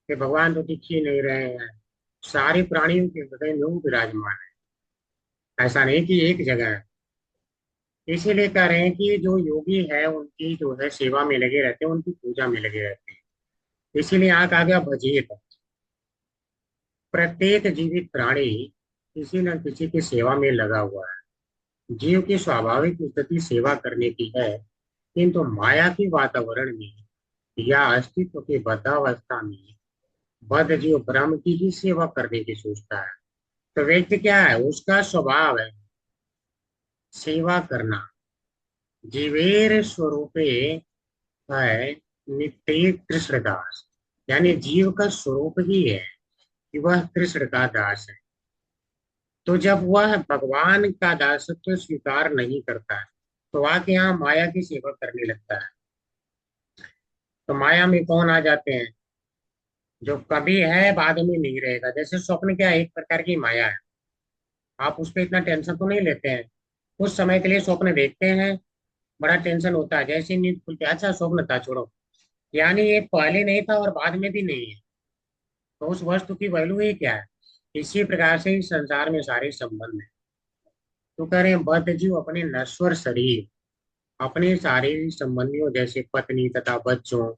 Speaker 1: कि भगवान तो दिख ही नहीं रहे हैं। सारे प्राणियों के हृदय में वो विराजमान है, ऐसा नहीं कि एक जगह है। इसीलिए कह रहे हैं कि जो योगी है उनकी जो है सेवा में लगे रहते हैं, उनकी पूजा में लगे रहते हैं। इसीलिए यहाँ कहा गया भजिए। प्रत्येक जीवित प्राणी किसी न किसी की सेवा में लगा हुआ है। जीव की स्वाभाविक स्थिति सेवा करने की है, किंतु माया के वातावरण में या अस्तित्व के बद्धावस्था में बद्ध जीव ब्रह्म की ही सेवा करने की सोचता है। तो व्यक्ति क्या है? उसका स्वभाव है सेवा करना। जीवेर स्वरूपे है नित्य कृष्णदास, यानी जीव का स्वरूप ही है कि वह कृष्ण का दास है। तो जब वह भगवान का दासत्व स्वीकार नहीं करता है तो आके यहाँ माया की सेवा करने लगता है। तो माया में कौन आ जाते हैं? जो कभी है बाद में नहीं रहेगा। जैसे स्वप्न क्या है? एक प्रकार की माया है। आप उस पर इतना टेंशन तो नहीं लेते हैं, कुछ समय के लिए स्वप्न देखते हैं, बड़ा टेंशन होता है, जैसे नींद खुलती है, अच्छा स्वप्न था छोड़ो। यानी ये पहले नहीं था और बाद में भी नहीं है, तो उस वस्तु की वैल्यू ही क्या है? इसी प्रकार से इस संसार में सारे संबंध है। तो कह रहे हैं बद्ध जीव अपने नश्वर शरीर, अपने शारीरिक संबंधियों जैसे पत्नी तथा बच्चों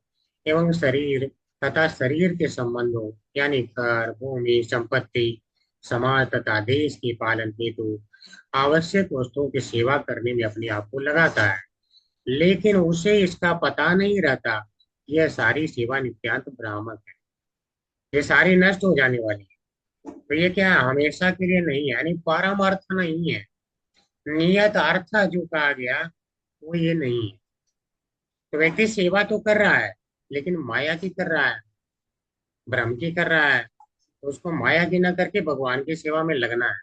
Speaker 1: एवं शरीर तथा शरीर के संबंधों यानी घर, भूमि, संपत्ति, समाज तथा देश के पालन हेतु आवश्यक वस्तुओं की सेवा करने में अपने आप को लगाता है, लेकिन उसे इसका पता नहीं रहता। यह सारी सेवा नित्यांत भ्रामक है, ये सारी नष्ट हो जाने वाली है। तो ये क्या है? हमेशा के लिए नहीं है, यानी परम अर्थ नहीं है। नियत अर्थ जो कहा गया वो ये नहीं है। तो व्यक्ति सेवा तो कर रहा है, लेकिन माया की कर रहा है। ब्रह्म की कर रहा है, तो उसको माया की न करके भगवान की सेवा में लगना है।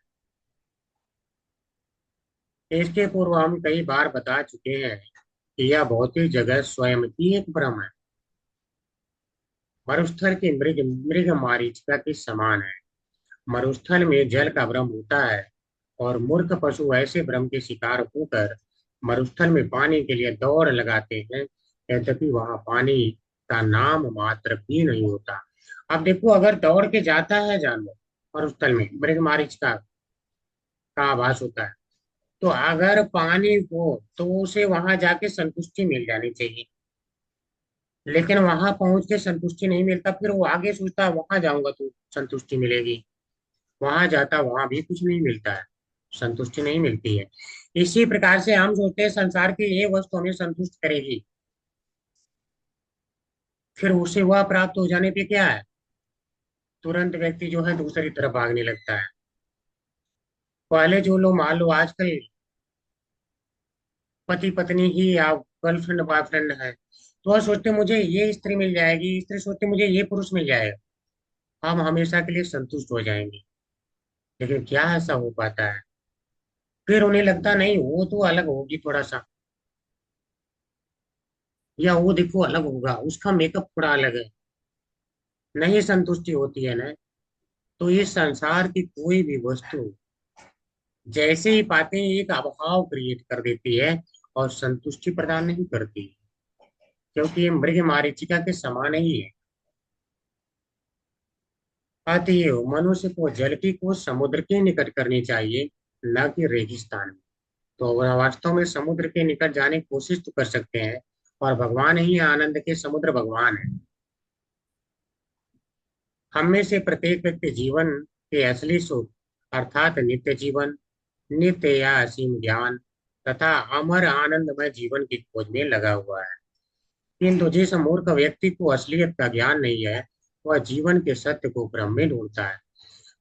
Speaker 1: इसके पूर्व हम कई बार बता चुके हैं कि यह भौतिक जगत स्वयं ही एक भ्रम है। मरुस्थल की मृग मृग मारीचिका के समान है। मरुस्थल में जल का भ्रम होता है और मूर्ख पशु ऐसे भ्रम के शिकार होकर मरुस्थल में पानी के लिए दौड़ लगाते हैं, यद्यपि वहां पानी का नाम मात्र भी नहीं होता। अब देखो, अगर दौड़ के जाता है जानवर मरुस्थल में, मृग मारीचिका का आभास होता है, तो अगर पानी हो तो उसे वहां जाके संतुष्टि मिल जानी चाहिए। लेकिन वहां पहुंच के संतुष्टि नहीं मिलता, फिर वो आगे सोचता है वहां जाऊंगा तो संतुष्टि मिलेगी। वहां जाता, वहां भी कुछ नहीं मिलता है, संतुष्टि नहीं मिलती है। इसी प्रकार से हम सोचते हैं संसार की ये वस्तु हमें संतुष्ट करेगी, फिर उसे वह प्राप्त हो जाने पे क्या है, तुरंत व्यक्ति जो है दूसरी तरफ भागने लगता है। पहले जो लोग, मान लो आजकल पति पत्नी ही या गर्लफ्रेंड बॉयफ्रेंड है, तो वह सोचते मुझे ये स्त्री मिल जाएगी, स्त्री सोचते मुझे ये पुरुष मिल जाएगा, हम हमेशा के लिए संतुष्ट हो जाएंगे। लेकिन क्या ऐसा हो पाता है? फिर उन्हें लगता नहीं, वो तो अलग होगी थोड़ा सा, या वो देखो अलग होगा, उसका मेकअप थोड़ा अलग है, नहीं संतुष्टि होती है ना। तो इस संसार की कोई भी वस्तु जैसे ही पाते हैं एक अभाव क्रिएट कर देती है और संतुष्टि प्रदान नहीं करती, क्योंकि ये मृग मारीचिका के समान ही है। अतएव मनुष्य को जल की को समुद्र के निकट करनी चाहिए, न कि रेगिस्तान में। तो वह वास्तव में समुद्र के निकट जाने की कोशिश तो कर सकते हैं, और भगवान ही आनंद के समुद्र भगवान है। हम में से प्रत्येक व्यक्ति जीवन के असली सुख अर्थात नित्य जीवन, नित्य या असीम ज्ञान तथा अमर आनंदमय जीवन की खोज में लगा हुआ है। किंतु जिस मूर्ख व्यक्ति को असलियत का ज्ञान नहीं है, वह जीवन के सत्य को भ्रम में ढूंढता है।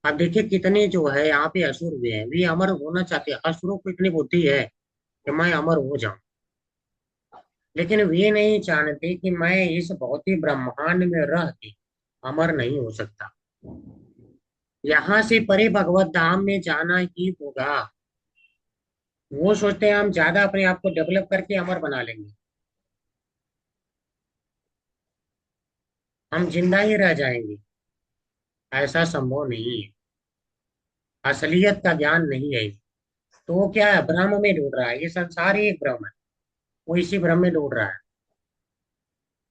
Speaker 1: अब देखिए, कितने जो है यहाँ पे असुर भी हैं, वे अमर होना चाहते हैं। असुरों को इतनी बुद्धि है कि मैं अमर हो जाऊं, लेकिन वे नहीं जानते कि मैं इस भौतिक ब्रह्मांड में रह के अमर नहीं हो सकता। यहाँ से परे भगवत धाम में जाना ही होगा। वो सोचते हैं हम ज्यादा अपने आप को डेवलप करके अमर बना लेंगे, हम जिंदा ही रह जाएंगे। ऐसा संभव नहीं है, असलियत का ज्ञान नहीं है। तो वो क्या है, भ्रम में ढूंढ रहा है। ये संसार ही एक भ्रम है, वो इसी भ्रम में ढूंढ रहा है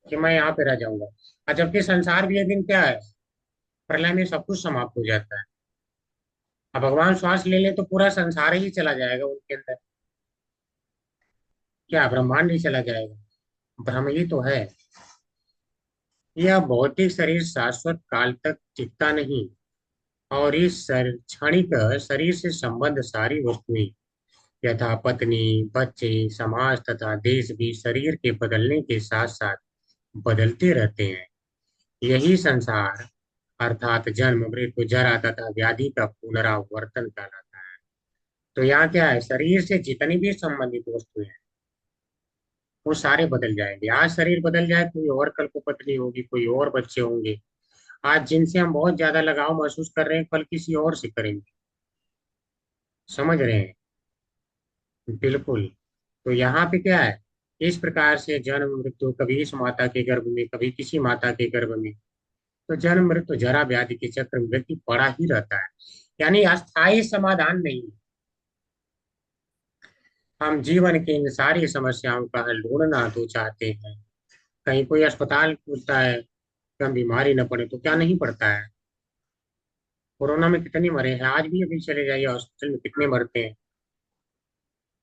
Speaker 1: कि मैं यहाँ पे रह जाऊंगा। और जबकि संसार भी एक दिन क्या है, प्रलय में सब कुछ समाप्त हो जाता है। अब भगवान श्वास ले ले तो पूरा संसार ही चला जाएगा उनके अंदर, क्या ब्रह्मांड ही चला जाएगा? भ्रम ही तो है। यह भौतिक शरीर शाश्वत काल तक टिकता नहीं, और इस क्षणिक शरीर से संबद्ध सारी वस्तुएं यथा पत्नी, बच्चे, समाज तथा देश भी शरीर के बदलने के साथ साथ बदलते रहते हैं। यही संसार अर्थात जन्म, मृत्यु, जरा तथा व्याधि का पुनरावर्तन कहलाता है। तो यहाँ क्या है, शरीर से जितनी भी संबंधित वस्तुएं हैं वो सारे बदल जाएंगे। आज शरीर बदल जाए, कोई और कल को पत्नी होगी, कोई और बच्चे होंगे। आज जिनसे हम बहुत ज्यादा लगाव महसूस कर रहे हैं, कल किसी और से करेंगे। समझ रहे हैं? बिल्कुल। तो यहाँ पे क्या है, इस प्रकार से जन्म मृत्यु, कभी इस माता के गर्भ में, कभी किसी माता के गर्भ में। तो जन्म मृत्यु जरा व्याधि के चक्र में व्यक्ति पड़ा ही रहता है, यानी अस्थायी समाधान नहीं है। हम जीवन की इन सारी समस्याओं का हल ढूंढना तो चाहते हैं। कहीं कोई अस्पताल पूछता है कि हम बीमारी न पड़े, तो क्या नहीं पड़ता है? कोरोना में कितने मरे हैं, आज भी अभी चले जाइए हॉस्पिटल में कितने मरते हैं।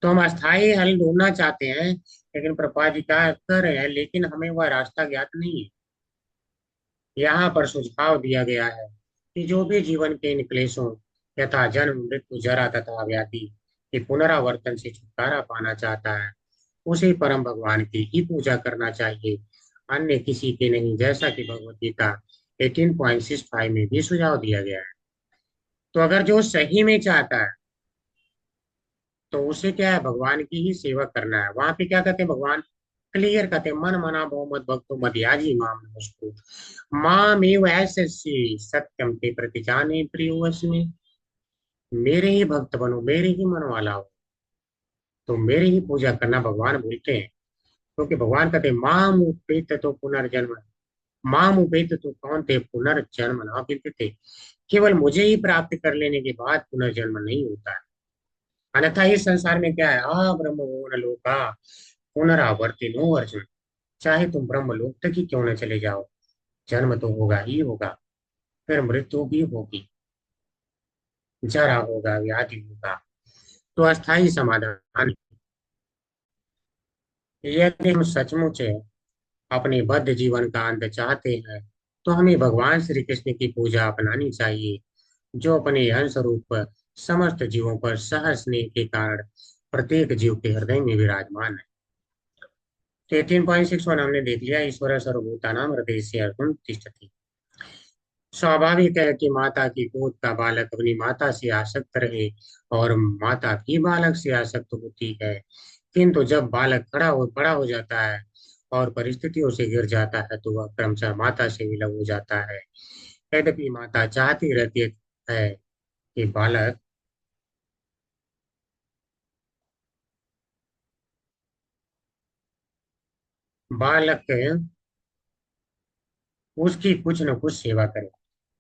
Speaker 1: तो हम अस्थायी हल ढूंढना चाहते हैं, लेकिन प्रभुपाद जी क्या कर रहे हैं, लेकिन हमें वह रास्ता ज्ञात नहीं है। यहाँ पर सुझाव दिया गया है कि जो भी जीवन के इन क्लेशों यथा जन्म, मृत्यु, जरा तथा व्याधि के पुनरावर्तन से छुटकारा पाना चाहता है, उसे परम भगवान की ही पूजा करना चाहिए, अन्य किसी के नहीं, जैसा कि भगवत गीता 18.65 में भी सुझाव दिया गया है। तो अगर जो सही में चाहता है तो उसे क्या है, भगवान की ही सेवा करना है। वहां पे क्या कहते हैं भगवान, क्लियर कहते हैं, मन मना बहुमत भक्तो मदयाजी माम नमस्तु मामेव ऐसे सत्यम ते प्रतिजाने प्रियोऽस्मि। मेरे ही भक्त बनो, मेरे ही मन वाला हो, तो मेरी ही पूजा करना। भगवान बोलते हैं, क्योंकि भगवान कहते हैं माम उपेत तो पुनर्जन्म, माम उपेत तो कौन थे पुनर्जन्म ना विद्यते। केवल मुझे ही प्राप्त कर लेने के बाद पुनर्जन्म नहीं होता है। अन्यथा इस संसार में क्या है, आ ब्रह्म भुवन लोका पुनरावर्तिनो अर्जुन। चाहे तुम ब्रह्म लोक तक ही क्यों न चले जाओ, जन्म तो होगा ही होगा, फिर मृत्यु भी होगी, जरा होगा, व्याधि होगा, तो अस्थाई समाधान। यदि हम सचमुच अपने बद्ध जीवन का अंत चाहते हैं, तो हमें भगवान श्री कृष्ण की पूजा अपनानी चाहिए, जो अपने अंश रूप समस्त जीवों पर सहज स्नेह के कारण प्रत्येक जीव के हृदय में विराजमान है। तो 18.61 हमने देख लिया, ईश्वर सर्वभूतानां हृदयस्य अर्जुन तिष्ठति। स्वाभाविक है कि माता की गोद का बालक अपनी माता से आसक्त रहे, और माता भी बालक से आसक्त होती है। किंतु जब बालक बड़ा हो जाता है और परिस्थितियों से गिर जाता है, तो वह क्रमशः माता से विलग हो जाता है। यद्यपि माता चाहती रहती है कि बालक उसकी कुछ न कुछ सेवा करे।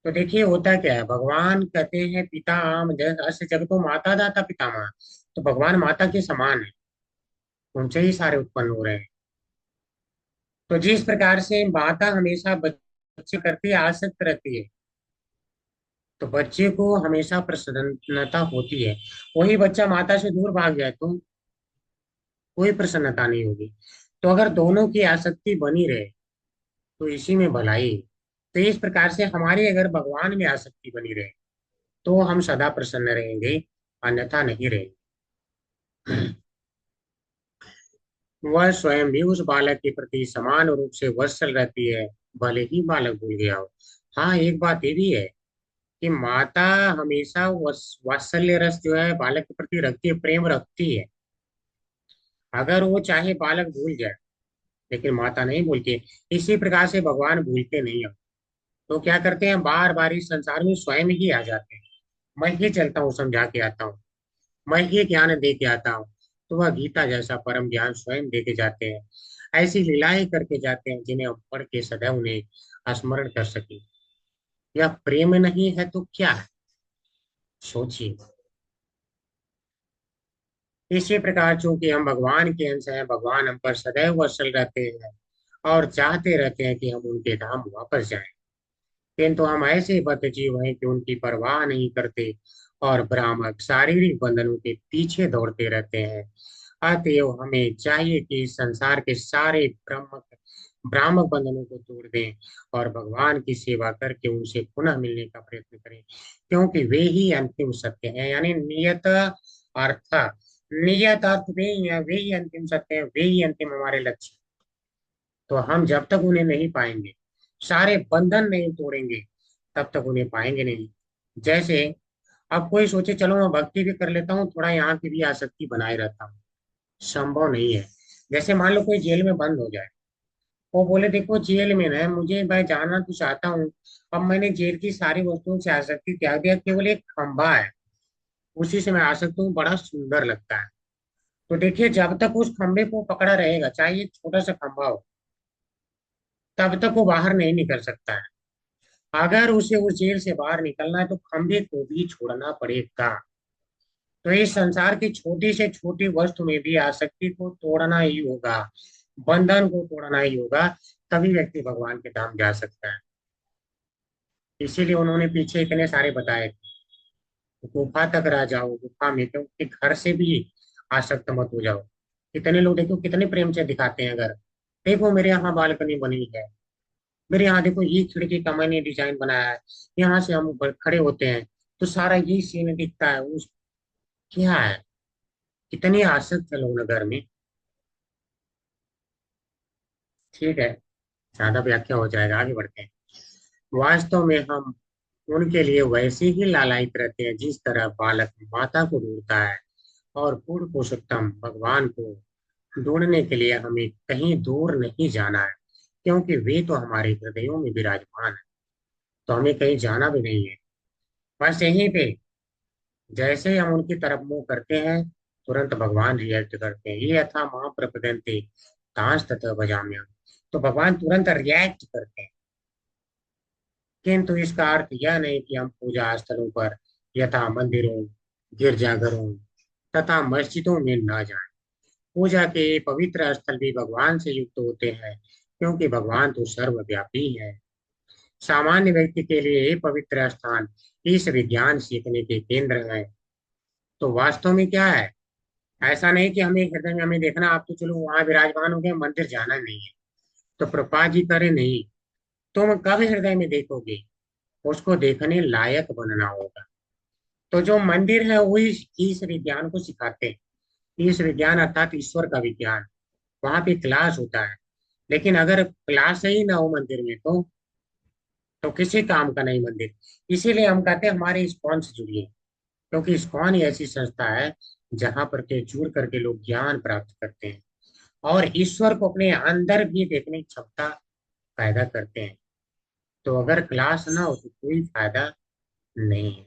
Speaker 1: तो देखिए होता क्या है, भगवान कहते हैं पिता आम जस जगतो माता दाता पितामह। तो भगवान माता के समान है, उनसे ही सारे उत्पन्न हो रहे हैं। तो जिस प्रकार से माता हमेशा बच्चे करती आसक्त रहती है, तो बच्चे को हमेशा प्रसन्नता होती है। वही बच्चा माता से दूर भाग जाए तो कोई प्रसन्नता नहीं होगी। तो अगर दोनों की आसक्ति बनी रहे, तो इसी में भलाई है। तो इस प्रकार से हमारी अगर भगवान में आसक्ति बनी रहे, तो हम सदा प्रसन्न रहेंगे, अन्यथा नहीं रहेंगे। वह स्वयं भी उस बालक के प्रति समान रूप से वत्सल रहती है, भले ही बालक भूल गया हो। हाँ, एक बात ये भी है कि माता हमेशा वात्सल्य रस जो है बालक के प्रति रखती है, प्रेम रखती है। अगर वो चाहे बालक भूल जाए, लेकिन माता नहीं भूलती है। इसी प्रकार से भगवान भूलते नहीं है। तो क्या करते हैं, बार बार इस संसार में स्वयं ही आ जाते हैं। मैं ही चलता हूँ, समझा के आता हूँ, मैं ही ज्ञान दे के आता हूँ। तो वह गीता जैसा परम ज्ञान स्वयं दे के जाते हैं। ऐसी लीलाएं करके जाते हैं जिन्हें हम पढ़ के सदैव उन्हें स्मरण कर सके। यह प्रेम नहीं है तो क्या है, सोचिए। इसी प्रकार चूंकि हम भगवान के अंश हैं, भगवान हम पर सदैव वत्सल रहते हैं और चाहते रहते हैं कि हम उनके धाम वापस जाएं। किंतु हम ऐसे बद्ध जीव हैं कि उनकी परवाह नहीं करते और भ्रामक शारीरिक बंधनों के पीछे दौड़ते रहते हैं। अतएव हमें चाहिए कि इस संसार के सारे भ्रामक बंधनों को तोड़ दें और भगवान की सेवा करके उनसे पुनः मिलने का प्रयत्न करें, क्योंकि वे ही अंतिम सत्य है। यानी अर्थ नियत अर्थ वे ही अंतिम सत्य है, वे ही अंतिम हमारे लक्ष्य। तो हम जब तक उन्हें नहीं पाएंगे, सारे बंधन नहीं तोड़ेंगे, तब तक उन्हें पाएंगे नहीं। जैसे अब कोई सोचे चलो मैं भक्ति भी कर लेता हूँ, थोड़ा यहाँ की भी आसक्ति बनाए रहता हूँ, संभव नहीं है। जैसे मान लो कोई जेल में बंद हो जाए, वो बोले देखो जेल में ना मुझे मैं जाना तो चाहता हूँ, अब मैंने जेल की सारी वस्तुओं से आसक्ति त्याग दिया, केवल एक खंभा है उसी से मैं आसक्त हूँ, बड़ा सुंदर लगता है। तो देखिए जब तक उस खंभे को पकड़ा रहेगा, चाहे एक छोटा सा खंभा हो, तब तक वो बाहर नहीं निकल सकता है। अगर उसे उस जेल से बाहर निकलना है, तो खंभे को भी छोड़ना पड़ेगा। तो इस संसार की छोटी से छोटी वस्तु में भी आसक्ति को तोड़ना ही होगा, बंधन को तोड़ना ही होगा, तभी व्यक्ति भगवान के धाम जा सकता है। इसीलिए उन्होंने पीछे इतने सारे बताए, गुफा तक रह जाओ, गुफा में क्योंकि घर से भी आसक्त मत हो जाओ। कितने लोग देखो कितने प्रेम से दिखाते हैं घर, देखो मेरे यहाँ बालकनी बनी है, मेरे यहाँ देखो ये खिड़की का मैंने डिजाइन बनाया है, यहाँ से हम खड़े होते हैं तो सारा ये सीन दिखता है। उस क्या है, कितनी आसक्त है लोग नगर में। ठीक है, ज्यादा व्याख्या हो जाएगा, आगे बढ़ते हैं। वास्तव में हम उनके लिए वैसे ही लालायित रहते हैं जिस तरह बालक माता को ढूंढता है और पूर्ण पुरुषोत्तम भगवान को ढूंढने के लिए हमें कहीं दूर नहीं जाना है, क्योंकि वे तो हमारे हृदयों में विराजमान है। तो हमें कहीं जाना भी नहीं है, बस यहीं पे जैसे ही हम उनकी तरफ मुंह करते हैं, तुरंत भगवान रिएक्ट करते हैं। ये यथा मां प्रपद्यन्ते तांस तथा भजाम्यहम्। तो भगवान तुरंत रिएक्ट करते हैं। किंतु इसका अर्थ यह नहीं कि हम पूजा स्थलों पर यथा मंदिरों, गिरजाघरों तथा मस्जिदों में न जाएं। पूजा के पवित्र स्थल भी भगवान से युक्त होते हैं, क्योंकि भगवान तो सर्वव्यापी है। सामान्य व्यक्ति के लिए ये पवित्र स्थान इस विज्ञान सीखने के केंद्र है। तो वास्तव में क्या है, ऐसा नहीं कि हमें हृदय में हमें देखना, आप तो चलो वहां विराजमान हो गए, मंदिर जाना नहीं है। तो प्रभुपाद जी करे नहीं, तुम कब हृदय में देखोगे, उसको देखने लायक बनना होगा। तो जो मंदिर है वही इस विज्ञान को सिखाते हैं। इस विज्ञान अर्थात ईश्वर का विज्ञान, वहां पे क्लास होता है। लेकिन अगर क्लास ही ना हो मंदिर में, तो किसी काम का नहीं मंदिर। इसीलिए हम कहते हैं हमारे इस्कॉन से जुड़िए, क्योंकि इस्कॉन ही ऐसी संस्था है जहां पर के जुड़ करके लोग ज्ञान प्राप्त करते हैं और ईश्वर को अपने अंदर भी देखने की क्षमता पैदा करते हैं। तो अगर क्लास ना हो तो कोई फायदा नहीं है।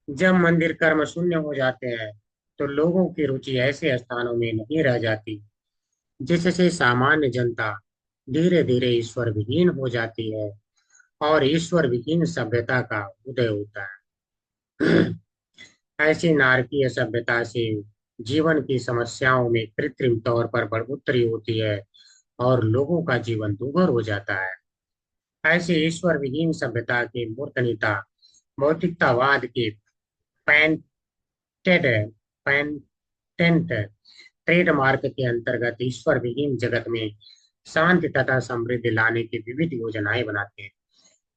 Speaker 1: जब मंदिर कर्म शून्य हो जाते हैं, तो लोगों की रुचि ऐसे स्थानों में नहीं रह जाती, जिससे सामान्य जनता धीरे धीरे ईश्वर विहीन हो जाती है और ईश्वर विहीन सभ्यता का उदय होता है। ऐसी नारकीय सभ्यता से जीवन की समस्याओं में कृत्रिम तौर पर बढ़ोतरी होती है और लोगों का जीवन दुर्भर हो जाता है। ऐसी ईश्वर विहीन सभ्यता के मूर्खनीता भौतिकतावाद के पेटेंट पेटेंट ट्रेडमार्क के अंतर्गत ईश्वर विहीन जगत में शांति तथा समृद्धि लाने की विविध योजनाएं बनाते हैं।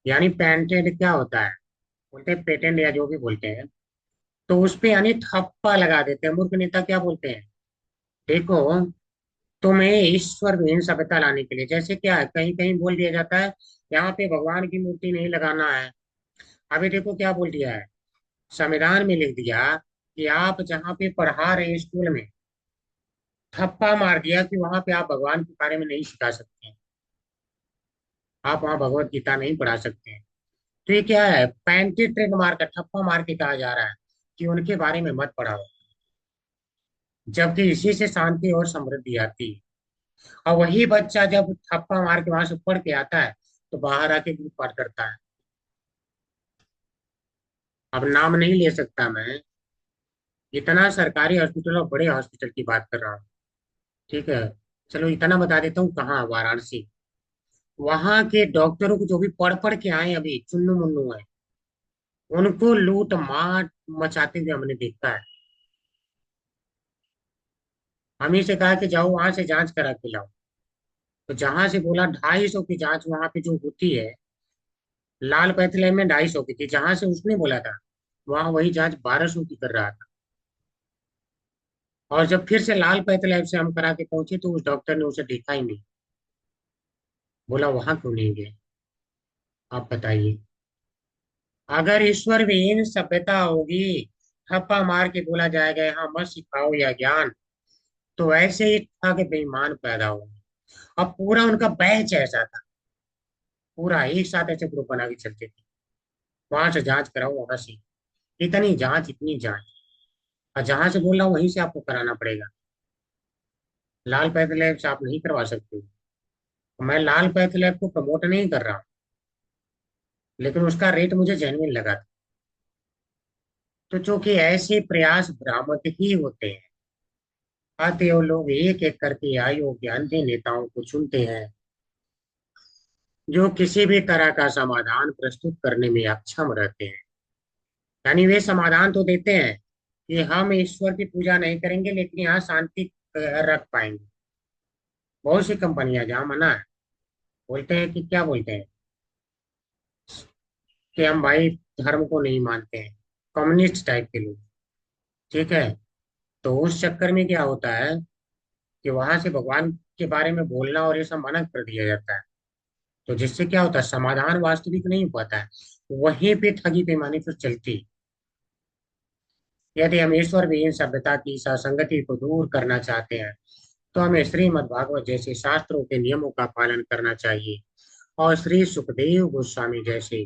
Speaker 1: यानी पेटेंट क्या होता है, बोलते हैं पेटेंट या जो भी बोलते हैं, तो उस पे यानी ठप्पा लगा देते हैं। मूर्ख नेता क्या बोलते हैं, देखो तुम्हें ईश्वर विहीन सभ्यता लाने के लिए, जैसे क्या है कहीं कहीं बोल दिया जाता है यहाँ पे भगवान की मूर्ति नहीं लगाना है। अभी देखो क्या बोल दिया है, संविधान में लिख दिया कि आप जहाँ पे पढ़ा रहे हैं स्कूल में, ठप्पा मार दिया कि वहां पे आप भगवान के बारे में नहीं सिखा सकते हैं, आप वहां भगवत गीता नहीं पढ़ा सकते हैं। तो ये क्या है, पैंती ट्रेड मार का ठप्पा मार के कहा जा रहा है कि उनके बारे में मत पढ़ाओ, जबकि इसी से शांति और समृद्धि आती है। और वही बच्चा जब थप्पा मार के वहां से पढ़ के आता है, तो बाहर आके ग्रुप पार करता है। अब नाम नहीं ले सकता मैं, इतना सरकारी हॉस्पिटल और बड़े हॉस्पिटल की बात कर रहा हूँ, ठीक है। चलो इतना बता देता हूँ, कहाँ, वाराणसी। वहां के डॉक्टरों को जो भी पढ़ पढ़ के आए अभी चुन्नू मुन्नू है, उनको लूट मार मचाते हुए हमने देखा है। हम ही से कहा कि जाओ वहां से जांच करा के लाओ, तो जहां से बोला 250 की जांच वहां पे जो होती है, लाल पैथलैब में 250 की थी, जहां से उसने बोला था वहां वही जांच 1200 की कर रहा था। और जब फिर से लाल पैथलैब से हम करा के पहुंचे, तो उस डॉक्टर ने उसे देखा ही नहीं। बोला वहां क्यों नहीं गए, आप बताइए। अगर ईश्वर विहीन सभ्यता होगी, ठप्पा मार के बोला जाएगा यहाँ मत सिखाओ या ज्ञान, तो ऐसे ही था कि बेईमान पैदा होंगे। अब पूरा उनका बैच ऐसा था, पूरा एक साथ ऐसे ग्रुप बना के चलते थे, वहां से जांच कराओ, वहां से इतनी जांच इतनी जांच, और जहां से बोल रहा हूँ वहीं से आपको कराना पड़ेगा। लाल पैथलैब से आप नहीं करवा सकते हो। मैं लाल पैथलैब को प्रमोट नहीं कर रहा हूँ, लेकिन उसका रेट मुझे जेन्युइन लगा था। तो चूंकि ऐसे प्रयास भ्रामक ही होते हैं, अतएव लोग एक एक करके अयोग्य अंधे नेताओं को चुनते हैं, जो किसी भी तरह का समाधान प्रस्तुत करने में अक्षम रहते हैं। यानी वे समाधान तो देते हैं कि हम ईश्वर की पूजा नहीं करेंगे, लेकिन यहाँ शांति रख पाएंगे। बहुत सी कंपनियां जहाँ मना है, बोलते हैं कि क्या बोलते हैं कि हम भाई धर्म को नहीं मानते हैं, कम्युनिस्ट टाइप के लोग, ठीक है। तो उस चक्कर में क्या होता है कि वहां से भगवान के बारे में बोलना और ये सब मना कर दिया जाता है। तो जिससे क्या होता है, समाधान वास्तविक नहीं हो पाता है, वहीं पे ठगी बेईमानी फिर चलती है। यदि हम ईश्वर विहीन सभ्यता की असंगति को दूर करना चाहते हैं तो हमें श्रीमद् भागवत जैसे शास्त्रों के नियमों का पालन करना चाहिए और श्री सुखदेव गोस्वामी जैसे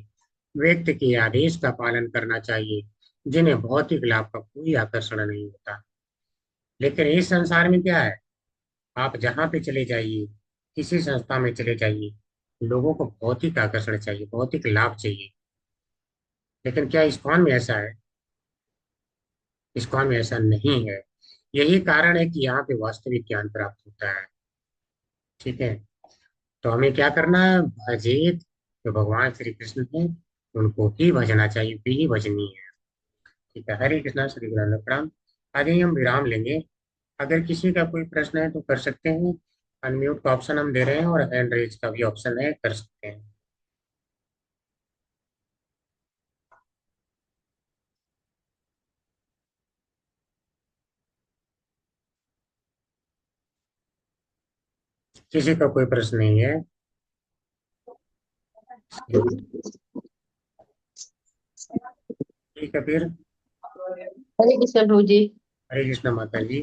Speaker 1: व्यक्ति के आदेश का पालन करना चाहिए जिन्हें भौतिक लाभ का कोई आकर्षण नहीं होता। लेकिन इस संसार में क्या है, आप जहाँ पे चले जाइए, किसी संस्था में चले जाइए, लोगों को भौतिक आकर्षण चाहिए, भौतिक लाभ चाहिए। लेकिन क्या इस्कॉन में ऐसा है? इस्कॉन में ऐसा नहीं है। यही कारण है कि यहाँ पे वास्तविक ज्ञान प्राप्त होता है। ठीक है, तो हमें क्या करना है? भजित जो भगवान श्री कृष्ण थे उनको ही भजना चाहिए, वे ही भजनी है। ठीक है, हरे कृष्णा, श्री गुरु नानक प्रणाम। आगे हम विराम लेंगे। अगर किसी का कोई प्रश्न है तो कर सकते हैं। अनम्यूट का ऑप्शन हम दे रहे हैं और हैंड रेज का भी ऑप्शन है, कर सकते हैं। किसी का कोई प्रश्न नहीं है? ठीक है, फिर
Speaker 11: हरे कृष्ण प्रभु जी।
Speaker 1: हरे कृष्णा माता जी।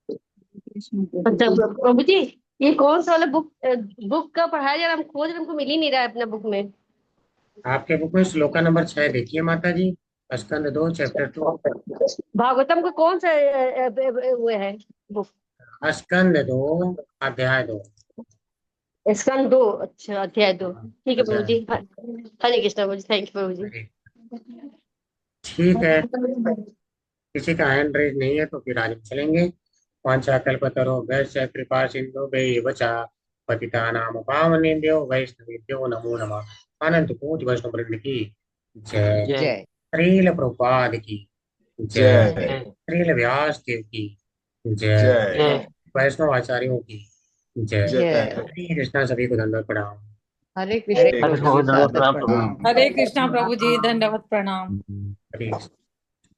Speaker 11: अच्छा प्रभु जी, ये कौन सा वाला बुक का पढ़ाया जा रहा है? हम खोज रहे हैं, हमको मिल ही नहीं रहा है अपना बुक में।
Speaker 1: आपके बुक में श्लोका नंबर 6 देखिए माता जी, स्कंद 2 चैप्टर 2।
Speaker 11: भागवतम का कौन सा वो है बुक?
Speaker 1: स्कंद 2 अध्याय 2।
Speaker 11: स्कंद 2, अच्छा अध्याय 2। ठीक है प्रभु जी। हरे कृष्णा प्रभु जी, थैंक यू प्रभु जी।
Speaker 1: ठीक है, किसी का हैंड रेज नहीं है तो फिर आज हम चलेंगे। वाञ्छाकल्पतरो वैश्य कृपा सिंधु वैवचा पतितानां पावनेभ्यो वैष्णवेभ्यो नमो नमः। अनंत कोटि वैष्णव वृंद की जय।
Speaker 2: जय।
Speaker 1: श्रील प्रभुपाद की जय। श्रील व्यास देव की जय। वैष्णव आचार्यों की जय। श्री कृष्णा, सभी को दंडवत प्रणाम।
Speaker 6: हरे कृष्ण।
Speaker 4: हरे कृष्ण।
Speaker 3: प्रणाम।
Speaker 8: हरे कृष्णा प्रभु जी, दंडवत प्रणाम।
Speaker 1: हरे कृष्ण।